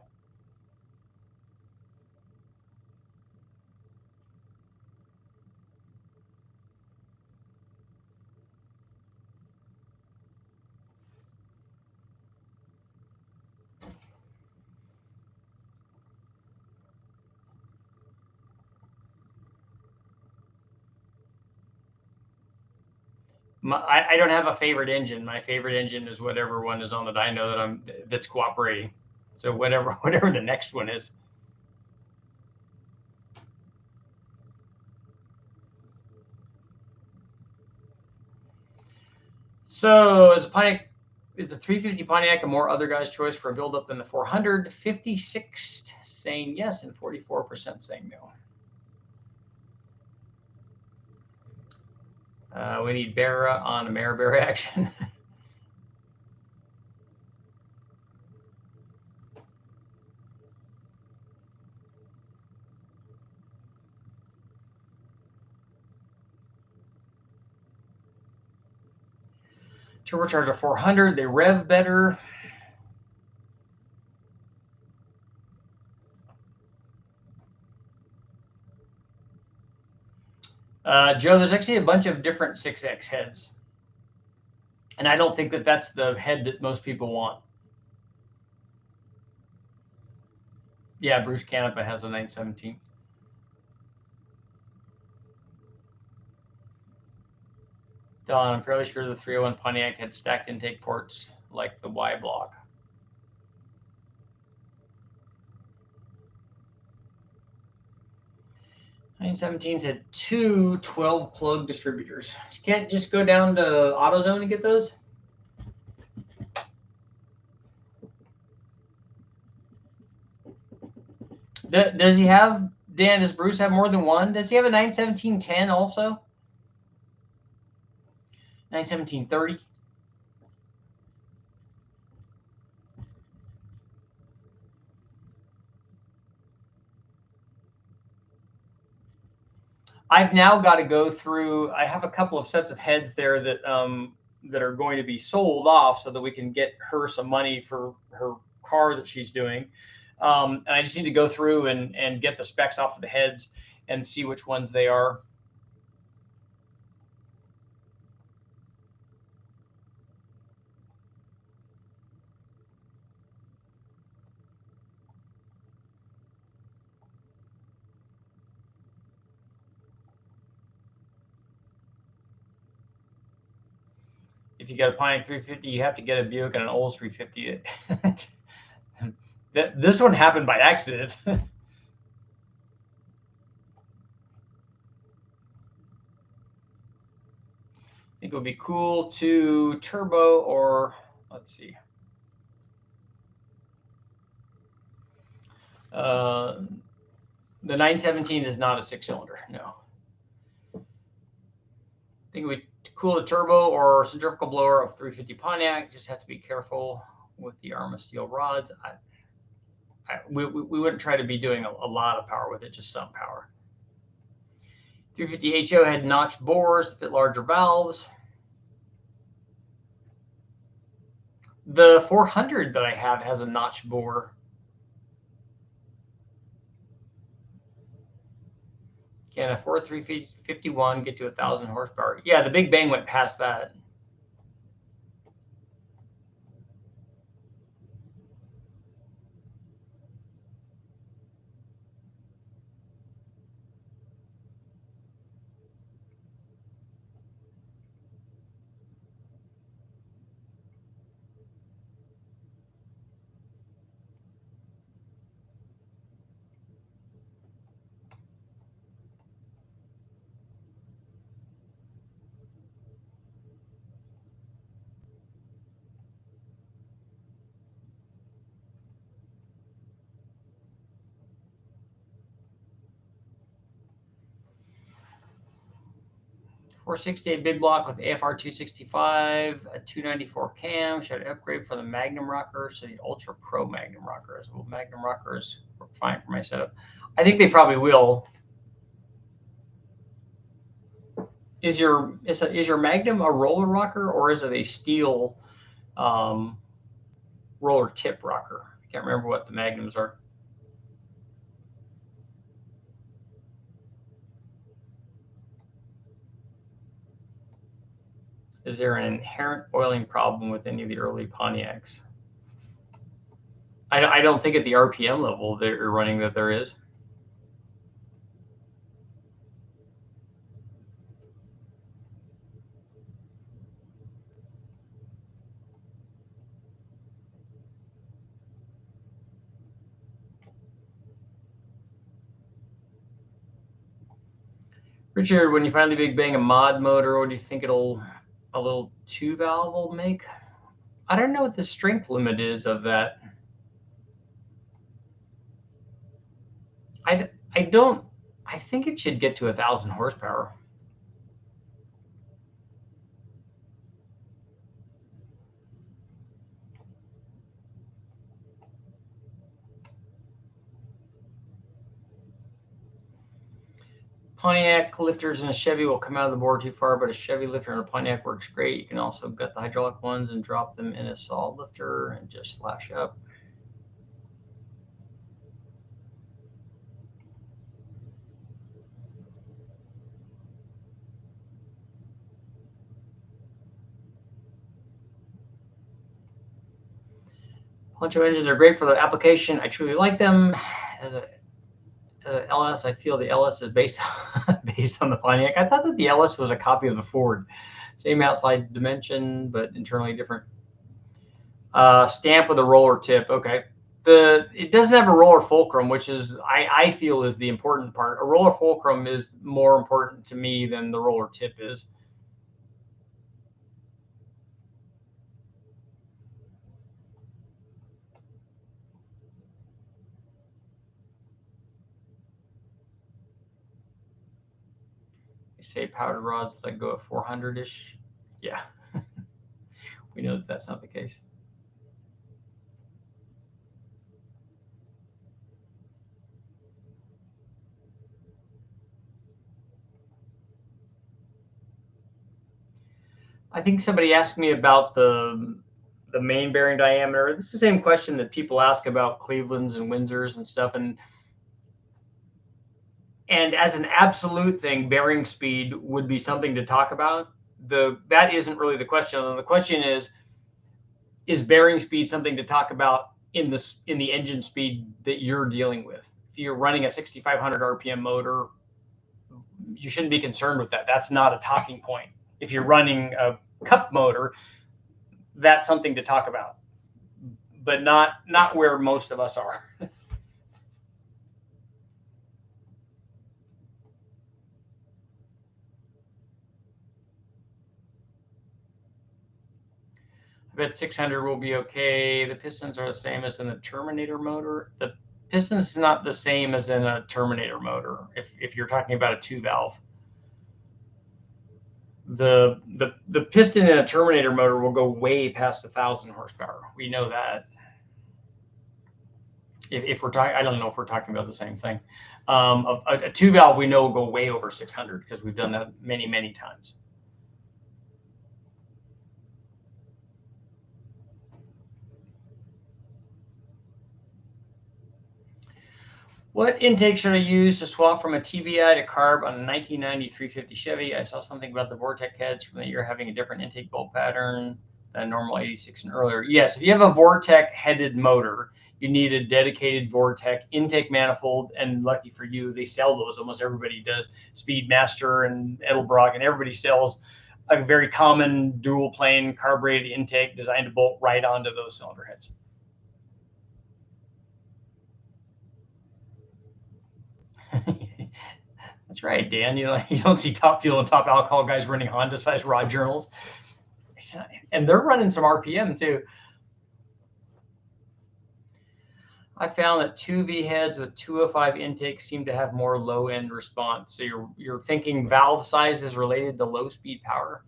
I don't have a favorite engine. My favorite engine is whatever one is on the dyno that's cooperating. So whatever the next one is. So is the 350 Pontiac a more other guy's choice for a build-up than the 400? 56 saying yes and 44% saying no. We need Barra on a Maribera action. Turbocharger 400, they rev better. Joe, there's actually a bunch of different 6X heads. And I don't think that that's the head that most people want. Yeah, Bruce Canepa has a 917. Don, I'm fairly sure the 301 Pontiac had stacked intake ports like the Y block. Nine 17s had two 12 plug distributors. You can't just go down to AutoZone and get those? Does he have, Dan, does Bruce have more than one? Does he have a 91710 also? 91730? I've now got to go through, I have a couple of sets of heads there that that are going to be sold off so that we can get her some money for her car that she's doing. And I just need to go through and get the specs off of the heads and see which ones they are. If you get a Pontiac 350, you have to get a Buick and an Olds 350. This one happened by accident. I think it would be cool to turbo, or let's see. The 917 is not a 6-cylinder, no. I think it would be cool to turbo or centrifugal blower of 350 Pontiac. Just have to be careful with the Arma steel rods. We wouldn't try to be doing a lot of power with it, just some power. 350 HO had notched bores, a bit larger valves. The 400 that I have has a notch bore. Can a 4351 get to 1,000 horsepower? Yeah, the Big Bang went past that. .468 big block with AFR 265, a 294 cam. Should I upgrade from the Magnum rocker to the Ultra Pro Magnum rockers? Well, Magnum rockers work fine for my setup. I think they probably will. Is your Magnum a roller rocker, or is it a steel roller tip rocker? I can't remember what the Magnums are. Is there an inherent oiling problem with any of the early Pontiacs? I don't think at the RPM level they're running that there is. Richard, when you finally Big Bang a mod motor, what do you think a little 2-valve will make? I don't know what the strength limit is of that. I think it should get to 1,000 horsepower. Pontiac lifters and a Chevy will come out of the board too far, but a Chevy lifter and a Pontiac works great. You can also gut the hydraulic ones and drop them in a solid lifter and just slash up. Poncho engines are great for the application. I truly like them. LS, I feel the LS is based based on the Pontiac. I thought that the LS was a copy of the Ford. Same outside dimension, but internally different. Stamp with a roller tip. Okay. It doesn't have a roller fulcrum, which is I feel is the important part. A roller fulcrum is more important to me than the roller tip is. They say powdered rods let go at 400-ish. Yeah. We know that that's not the case. I think somebody asked me about the main bearing diameter. This is the same question that people ask about Cleveland's and Windsor's and stuff. And as an absolute thing, bearing speed would be something to talk about. That isn't really the question. The question is bearing speed something to talk about in the engine speed that you're dealing with? If you're running a 6,500 RPM motor, you shouldn't be concerned with that. That's not a talking point. If you're running a cup motor, that's something to talk about, but not where most of us are. I bet 600 will be okay. The pistons are the same as in a Terminator motor. The piston's not the same as in a Terminator motor. If you're talking about a 2-valve, the piston in a Terminator motor will go way past 1,000 horsepower. We know that. If we're talking, I don't know if we're talking about the same thing. A 2-valve we know will go way over 600 because we've done that many times. What intake should I use to swap from a TBI to carb on a 1990 350 Chevy? I saw something about the Vortec heads from the year having a different intake bolt pattern than normal 86 and earlier. Yes, if you have a Vortec headed motor, you need a dedicated Vortec intake manifold, and lucky for you, they sell those. Almost everybody does. Speedmaster and Edelbrock, and everybody sells a very common dual plane carbureted intake designed to bolt right onto those cylinder heads. That's right, Dan. You don't see Top Fuel and Top Alcohol guys running Honda-sized rod journals, and they're running some RPM too. I found that 2V heads with 205 intakes seem to have more low-end response. So you're thinking valve size is related to low-speed power.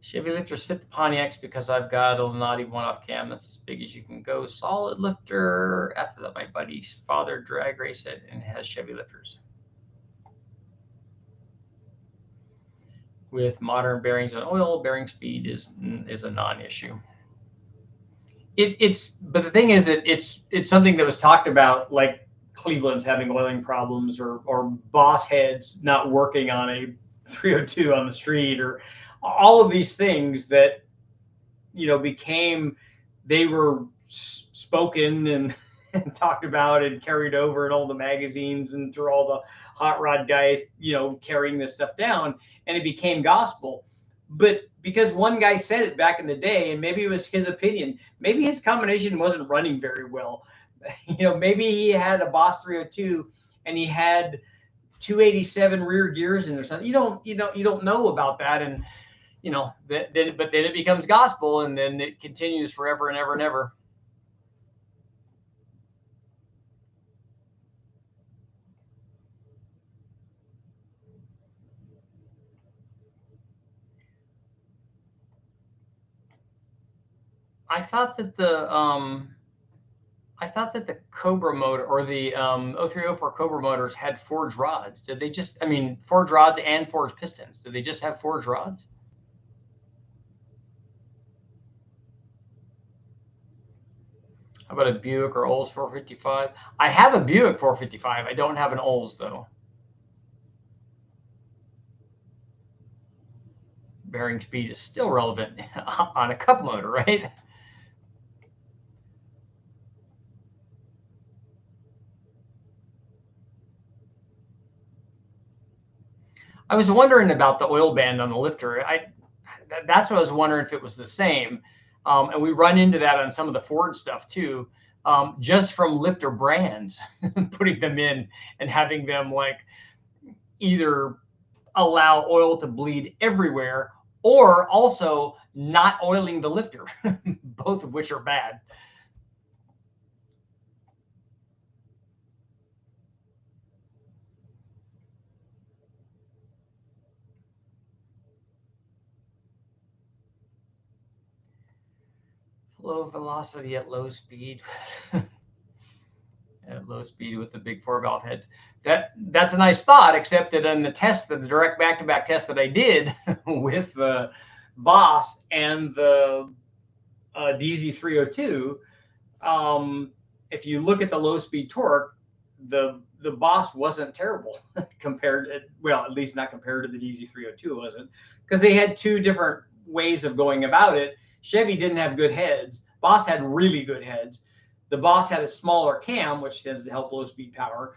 Chevy lifters fit the Pontiacs because I've got a naughty one-off cam that's as big as you can go. Solid lifter. After that, my buddy's father drag race it and has Chevy lifters. With modern bearings and oil, bearing speed is a non-issue. But the thing is that it's something that was talked about, like Cleveland's having oiling problems or boss heads not working on a 302 on the street, or all of these things that became, they were spoken and talked about and carried over in all the magazines and through all the hot rod guys carrying this stuff down, and it became gospel. But because one guy said it back in the day, and maybe it was his opinion, maybe his combination wasn't running very well. Maybe he had a Boss 302 and he had 287 rear gears in or something. You don't know about that, and but then it becomes gospel, and then it continues forever and ever and ever. I thought that I thought that the Cobra motor or the 0304 Cobra motors had forged rods. Did they just, I mean, forged rods and forged pistons? Did they just have forged rods? How about a Buick or Olds 455? I have a Buick 455. I don't have an Olds, though. Bearing speed is still relevant on a cup motor, right? I was wondering about the oil band on the lifter. That's what I was wondering if it was the same. And we run into that on some of the Ford stuff too, just from lifter brands, putting them in and having them like either allow oil to bleed everywhere or also not oiling the lifter, both of which are bad. Low velocity at low speed. At low speed with the big 4-valve heads. That's a nice thought, except that in the test, the direct back-to-back test that I did with the Boss and the DZ302, if you look at the low speed torque, the Boss wasn't terrible compared, well, at least not compared to the DZ302, wasn't, because they had two different ways of going about it. Chevy didn't have good heads. Boss had really good heads. The Boss had a smaller cam, which tends to help low speed power.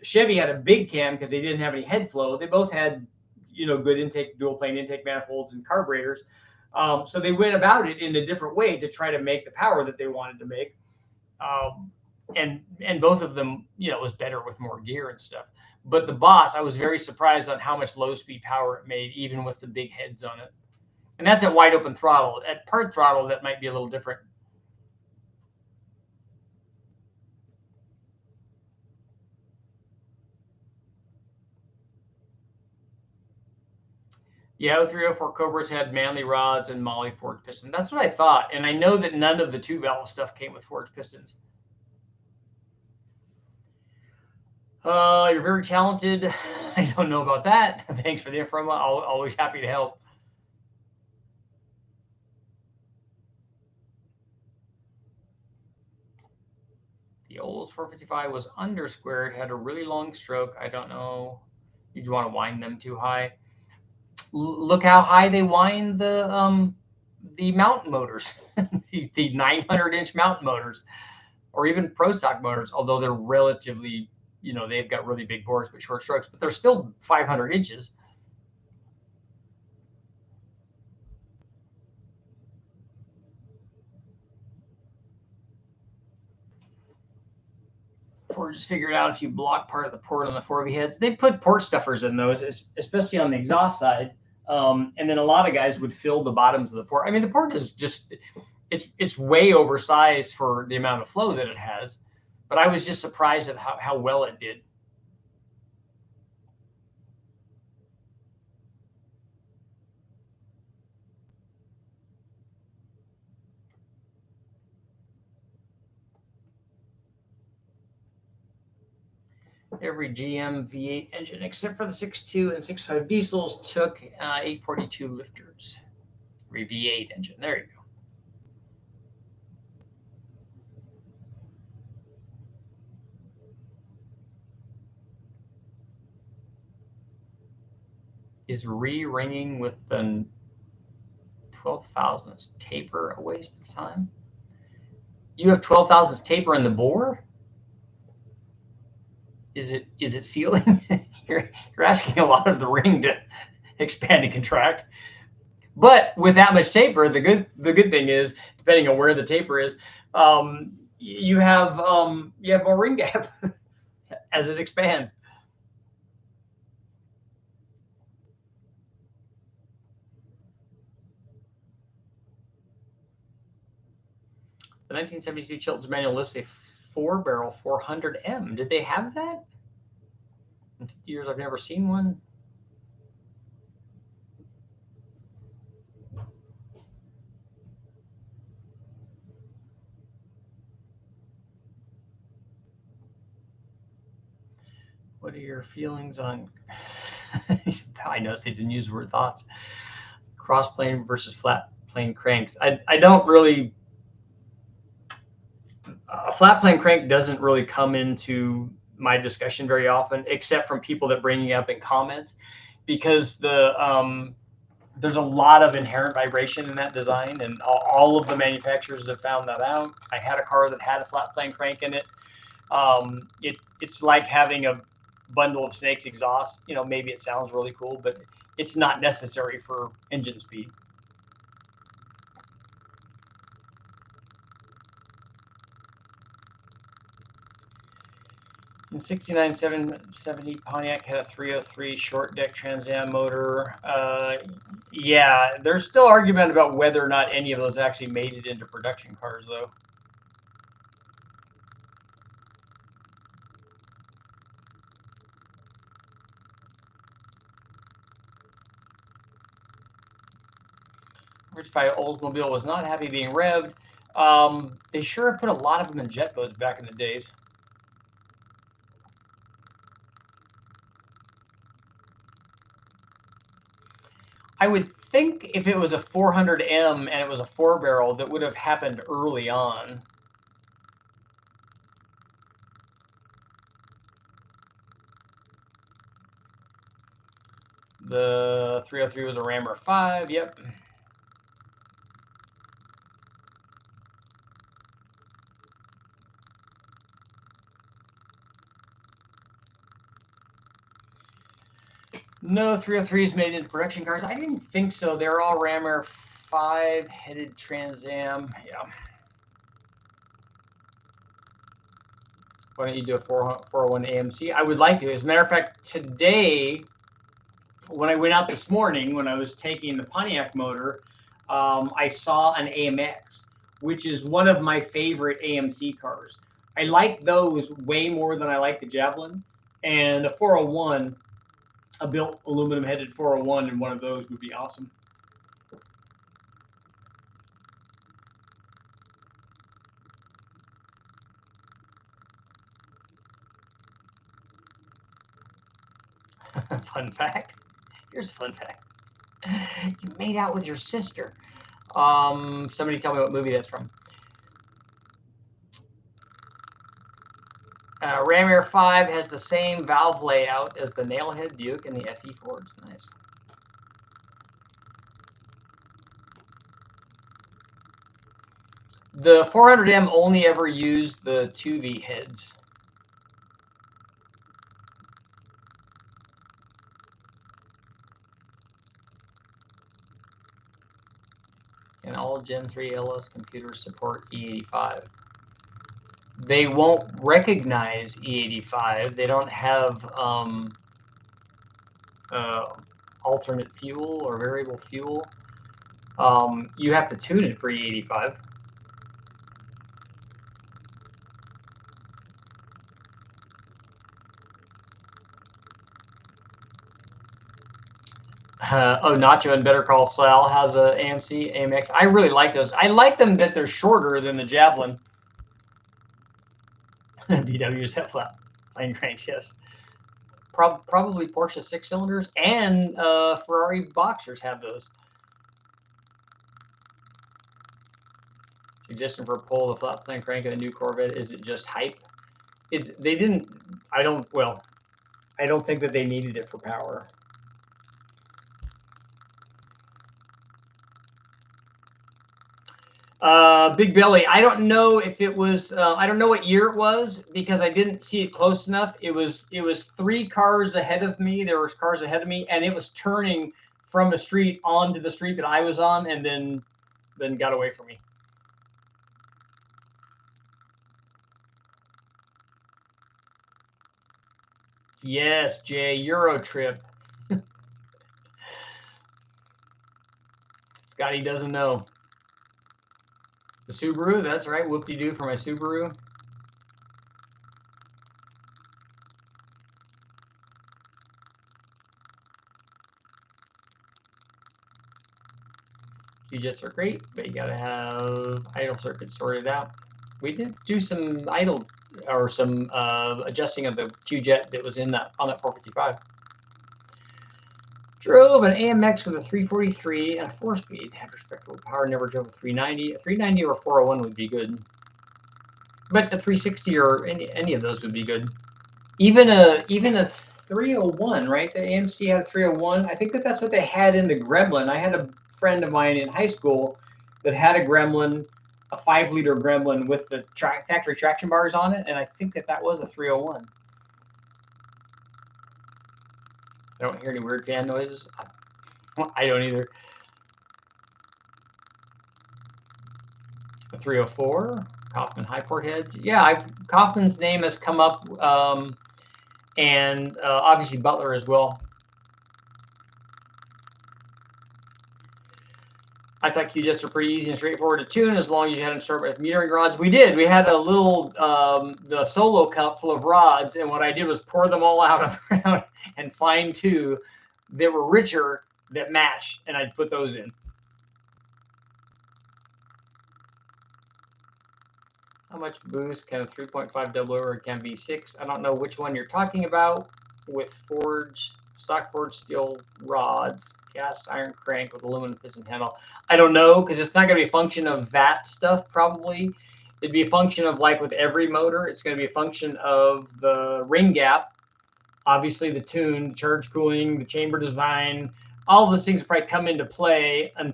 Chevy had a big cam because they didn't have any head flow. They both had, good intake, dual plane intake manifolds and carburetors. So they went about it in a different way to try to make the power that they wanted to make. And both of them, was better with more gear and stuff. But the Boss, I was very surprised on how much low speed power it made, even with the big heads on it. And that's at wide open throttle. At part throttle, that might be a little different. Yeah, 0304 Cobras had manly rods and Molly forged piston. That's what I thought. And I know that none of the 2-valve stuff came with forged pistons. You're very talented. I don't know about that. Thanks for the info. Always happy to help. The Olds 455 was undersquared, had a really long stroke. I don't know. You'd want to wind them too high. Look how high they wind the mountain motors, the 900-inch mountain motors, or even pro stock motors. Although they're relatively, they've got really big bores but short strokes, but they're still 500 inches. Ford just figured out if you block part of the port on the 4V heads, they put port stuffers in those, especially on the exhaust side. And then a lot of guys would fill the bottoms of the port. I mean, the port is just, it's way oversized for the amount of flow that it has. But I was just surprised at how well it did. Every GM V8 engine, except for the 6.2 and 6.5 diesels, took 842 lifters. Every V8 engine. There you go. Is re-ringing with the 12 thousandths taper a waste of time? You have 12 thousandths taper in the bore? Is it sealing? you're asking a lot of the ring to expand and contract. But with that much taper, the good thing is, depending on where the taper is, you have more ring gap as it expands. The 1972 Chilton's manual lists a 4-barrel 400M. Did they have that? In 50 years, I've never seen one. What are your feelings on? I noticed they didn't use the word thoughts. Cross plane versus flat plane cranks. I don't really. A flat plane crank doesn't really come into my discussion very often, except from people that bring it up in comments, because there's a lot of inherent vibration in that design, and all of the manufacturers have found that out. I had a car that had a flat plane crank in it. It's like having a bundle of snakes exhaust. You know, maybe it sounds really cool, but it's not necessary for engine speed. In 69 770, Pontiac had a 303 short deck Trans Am motor. Yeah, there's still argument about whether or not any of those actually made it into production cars, though. Rich by Oldsmobile was not happy being revved. They sure put a lot of them in jet boats back in the days. I would think if it was a 400M and it was a 4-barrel, that would have happened early on. The 303 was a Rammer 5, yep. No 303s made into production cars. I didn't think so. They're all Rammer 5-headed Trans Am. Yeah. Why don't you do a 401 AMC? I would like to. As a matter of fact, today, when I went out this morning, when I was taking the Pontiac motor, I saw an AMX, which is one of my favorite AMC cars. I like those way more than I like the Javelin. And a 401, a built aluminum headed 401 in one of those would be awesome. Fun fact. Here's a fun fact. You made out with your sister. Somebody tell me what movie that's from. Ram Air 5 has the same valve layout as the Nailhead Buick and the FE Fords. Nice. The 400M only ever used the 2V heads. And all Gen 3 LS computers support E85. They won't recognize E85. They don't have alternate fuel or variable fuel. You have to tune it for E85. Nacho and Better Call Saul has a AMC AMX. I really like those. I like them that they're shorter than the Javelin. VWs have flat plane cranks, yes. Probably Porsche 6-cylinders and Ferrari Boxers have those. Suggestion for a pull the flat plane crank in a new Corvette. Is it just hype? They didn't. I don't think that they needed it for power. Big Belly. I don't know if it was. I don't know what year it was because I didn't see it close enough. It was 3 cars ahead of me. There was cars ahead of me, and it was turning from the street onto the street that I was on, and then got away from me. Yes, Jay, Euro trip. Scotty doesn't know. The Subaru, that's right. Whoop-de-doo for my Subaru. Q-jets are great, but you gotta have idle circuits sorted out. We did do some idle or some adjusting of the Q jet that was in that on that 455. Drove an AMX with a 343 and a 4-speed. Had respectable power. Never drove a 390. A 390 or a 401 would be good, but a 360 or any of those would be good. Even a 301, right? The AMC had a 301. I think that's what they had in the Gremlin. I had a friend of mine in high school that had a Gremlin, a 5-liter Gremlin with the factory traction bars on it, and I think that was a 301. I don't hear any weird fan noises. I don't either. A 304, Kaufman high port heads. Yeah, Kaufman's name has come up, and obviously Butler as well. I thought Q-jets are pretty easy and straightforward to tune as long as you had them start with metering rods. We did. We had a little the solo cup full of rods, and what I did was pour them all out of the ground and find two that were richer that matched, and I'd put those in. How much boost can a 3.5 double over can V6? I don't know which one you're talking about. With stock forged steel rods, cast iron crank with aluminum piston handle. I don't know, because it's not going to be a function of that stuff, probably. It'd be a function of, like with every motor, it's going to be a function of the ring gap, obviously the tune, charge cooling, the chamber design, all those things probably come into play. And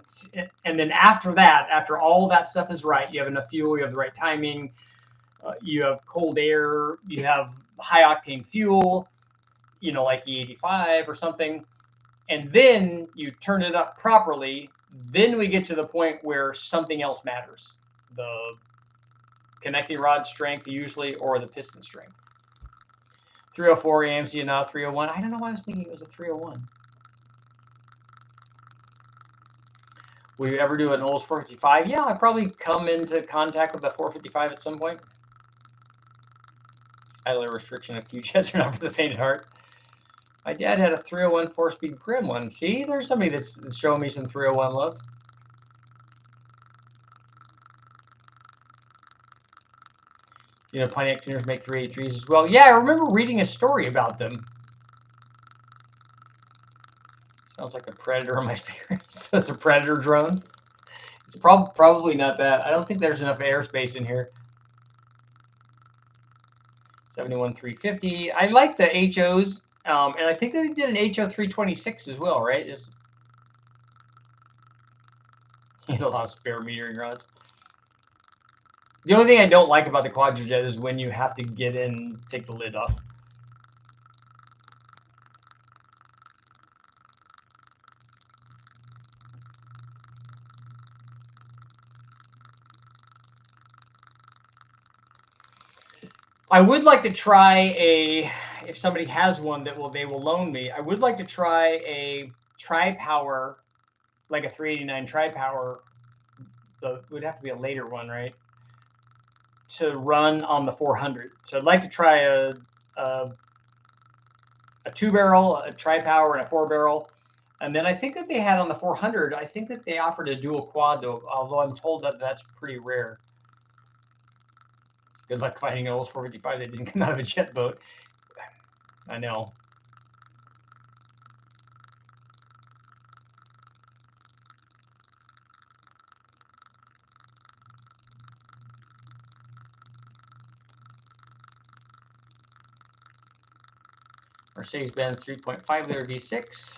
then after that, after all that stuff is right, you have enough fuel, you have the right timing, you have cold air, you have high octane fuel, like E85 or something, and then you turn it up properly, then we get to the point where something else matters. The connecting rod strength usually, or the piston strength. 304 AMC and now 301. I don't know why I was thinking it was a 301. Will you ever do an Olds 455? Yeah, I probably come into contact with a 455 at some point. Idler restriction of Q-jets are not for the faint of heart. My dad had a 301 4-speed Gremlin. See, there's somebody that's showing me some 301 love. Pontiac tuners make 383s as well. Yeah, I remember reading a story about them. Sounds like a Predator on my speaker. So it's a Predator drone. It's probably not that. I don't think there's enough airspace in here. 71 350. I like the HOs, and I think they did an HO 326 as well, right? Just a lot of spare metering rods. The only thing I don't like about the Quadrajet is when you have to get in, take the lid off. I would like to try if somebody has one that they will loan me, I would like to try a TriPower, like a 389 TriPower. It would have to be a later one, right? To run on the 400. So I'd like to try a 2-barrel, a TriPower, and a 4-barrel. And then I think that they had on the 400, I think that they offered a dual quad, though, although I'm told that that's pretty rare. Good luck finding an Olds 455 that didn't come out of a jet boat. I know. Mercedes-Benz 3.5-liter V6.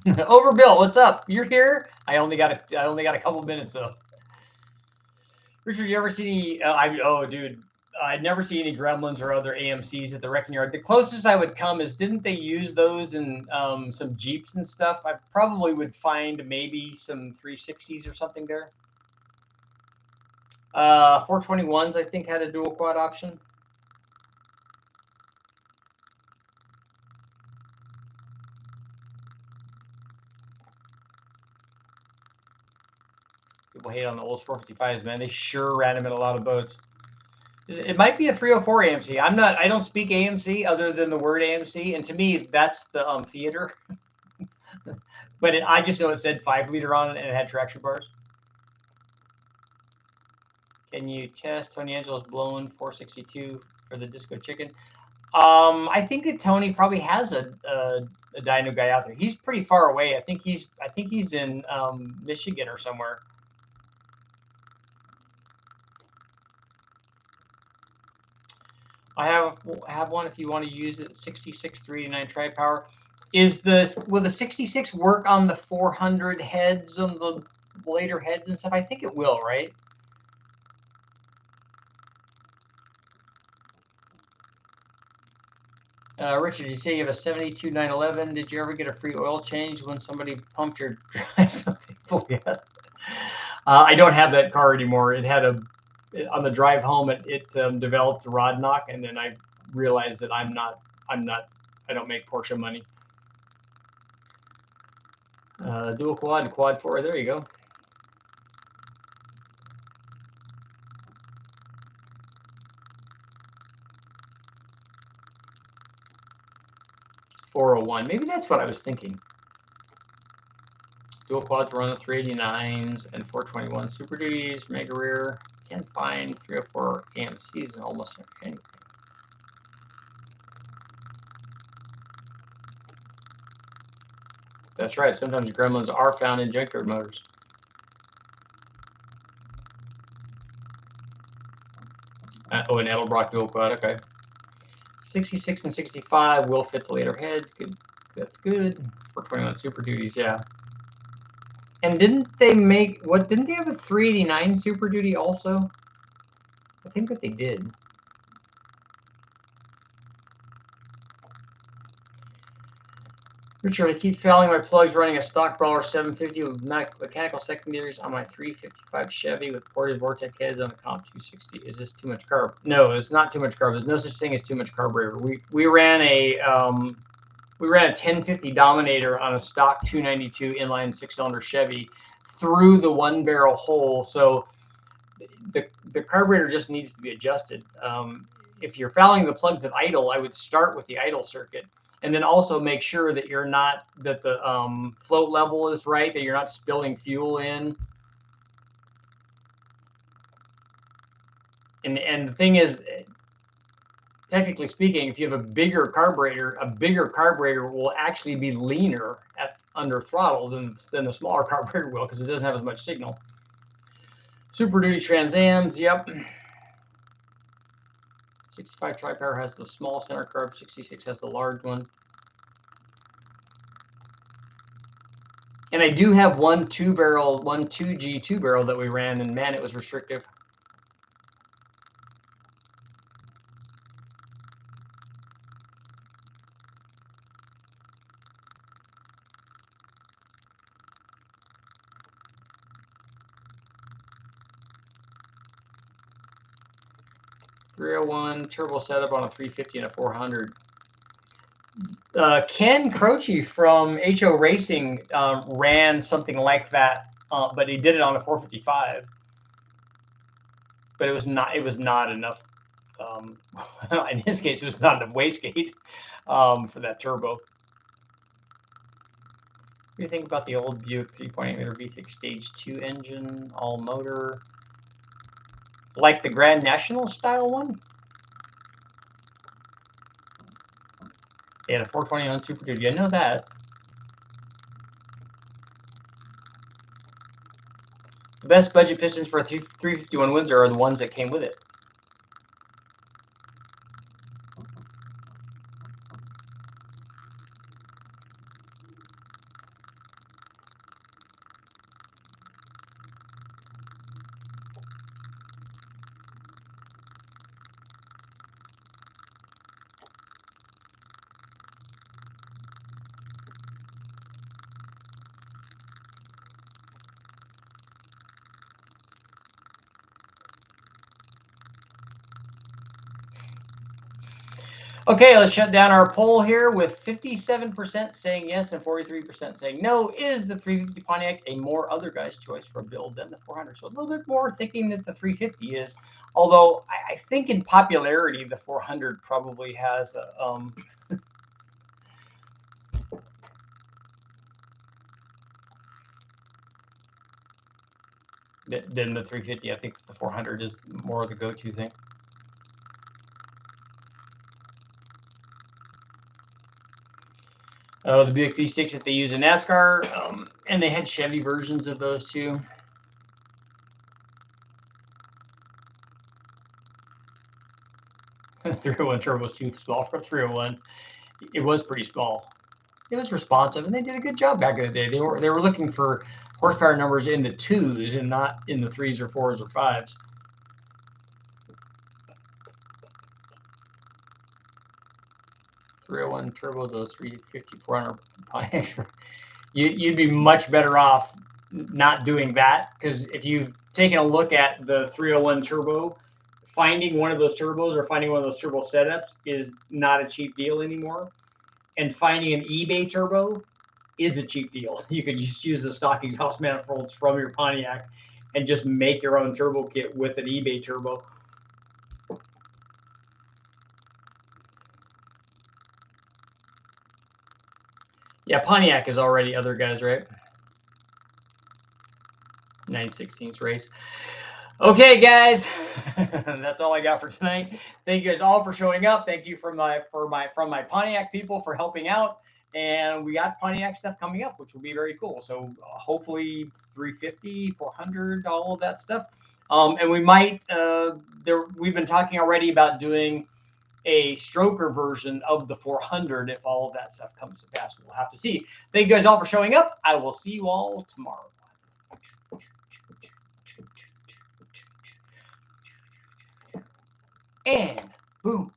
Overbill, what's up? You're here? I only got a couple minutes though. Richard, you ever see any? Dude, I'd never see any Gremlins or other AMCs at the wrecking yard. The closest I would come is, didn't they use those in some Jeeps and stuff? I probably would find maybe some 360s or something there. 421s, I think, had a dual quad option. People hate on the Olds 455s, man. They sure ran them in a lot of boats. It might be a 304 AMC. I don't speak AMC other than the word AMC, and to me, that's the theater. but I just know it said 5 liter on it and it had traction bars. Can you test Tony Angelo's blown 462 for the Disco Chicken? I think that Tony probably has a dyno guy out there. He's pretty far away. I think he's in Michigan or somewhere. I have one if you want to use it. 66-389 TriPower. Will the 66 work on the 400 heads, on the later heads and stuff? I think it will, right? Richard, you say you have a 72 911. Did you ever get a free oil change when somebody pumped your dry? Some people, yes. I don't have that car anymore. It had on the drive home, it developed a rod knock, and then I realized that I don't make Porsche money. Dual quad and quad 4. There you go. $401. Maybe that's what I was thinking. Dual quads were on the 389s and 421 Super Duties, Mega Rear. Can't find 304 AMCs in almost anything. That's right. Sometimes gremlins are found in junkyard motors. Oh, an Edelbrock dual quad. Okay. 66 and 65 will fit the later heads. Good. That's good. 421 Super Duties. Yeah. And didn't they have a 389 Super Duty also? I think that they did. Richard, I keep failing my plugs running a stock brawler 750 with mechanical secondaries on my 355 Chevy with ported Vortec heads on a comp 260. Is this too much carb? No, it's not too much carb. There's no such thing as too much carburetor. We ran a 1050 Dominator on a stock 292 inline 6-cylinder Chevy through the 1-barrel hole. So the carburetor just needs to be adjusted. If you're fouling the plugs at idle, I would start with the idle circuit. And then also make sure that the float level is right, that you're not spilling fuel in. And the thing is, technically speaking, if you have a bigger carburetor will actually be leaner under throttle than the smaller carburetor will, because it doesn't have as much signal. Super Duty Transams, yep. 65 TriPower has the small center carb, 66 has the large one. And I do have one 2G 2-barrel that we ran, and man, it was restrictive. .301 turbo setup on a 350 and a 400. Ken Croce from HO Racing ran something like that, but he did it on a 455. But it was not enough. In his case, it was not enough wastegate for that turbo. What do you think about the old Buick 3.8 liter V6 stage 2 engine, all motor, like the Grand National style one? They had a 421 Super Duty. I know that. The best budget pistons for a 351 Windsor are the ones that came with it. Okay, let's shut down our poll here with 57% saying yes and 43% saying no. Is the 350 Pontiac a more other guy's choice for a build than the 400? So a little bit more thinking that the 350 is, although I think in popularity, the 400 probably has a than the 350. I think the 400 is more of the go-to thing. Oh, the Buick V6 that they use in NASCAR, and they had Chevy versions of those too. The 301 turbo was too small for a 301. It was pretty small. It was responsive, and they did a good job back in the day. They were looking for horsepower numbers in the 2s and not in the 3s or 4s or 5s. .301 turbo, those 350, 400 Pontiacs. You'd be much better off not doing that, because if you've taken a look at the 301 turbo, finding one of those turbos or finding one of those turbo setups is not a cheap deal anymore. And finding an eBay turbo is a cheap deal. You can just use the stock exhaust manifolds from your Pontiac and just make your own turbo kit with an eBay turbo. Yeah, Pontiac is already other guys, right? 9/16 race. Okay, guys, that's all I got for tonight. Thank you guys all for showing up. Thank you from my Pontiac people for helping out. And we got Pontiac stuff coming up, which will be very cool. So hopefully 350, 400, all of that stuff. And we might we've been talking already about doing a stroker version of the 400 if all of that stuff comes to pass. We'll have to see. Thank you guys all for showing up. I will see you all tomorrow. And boom.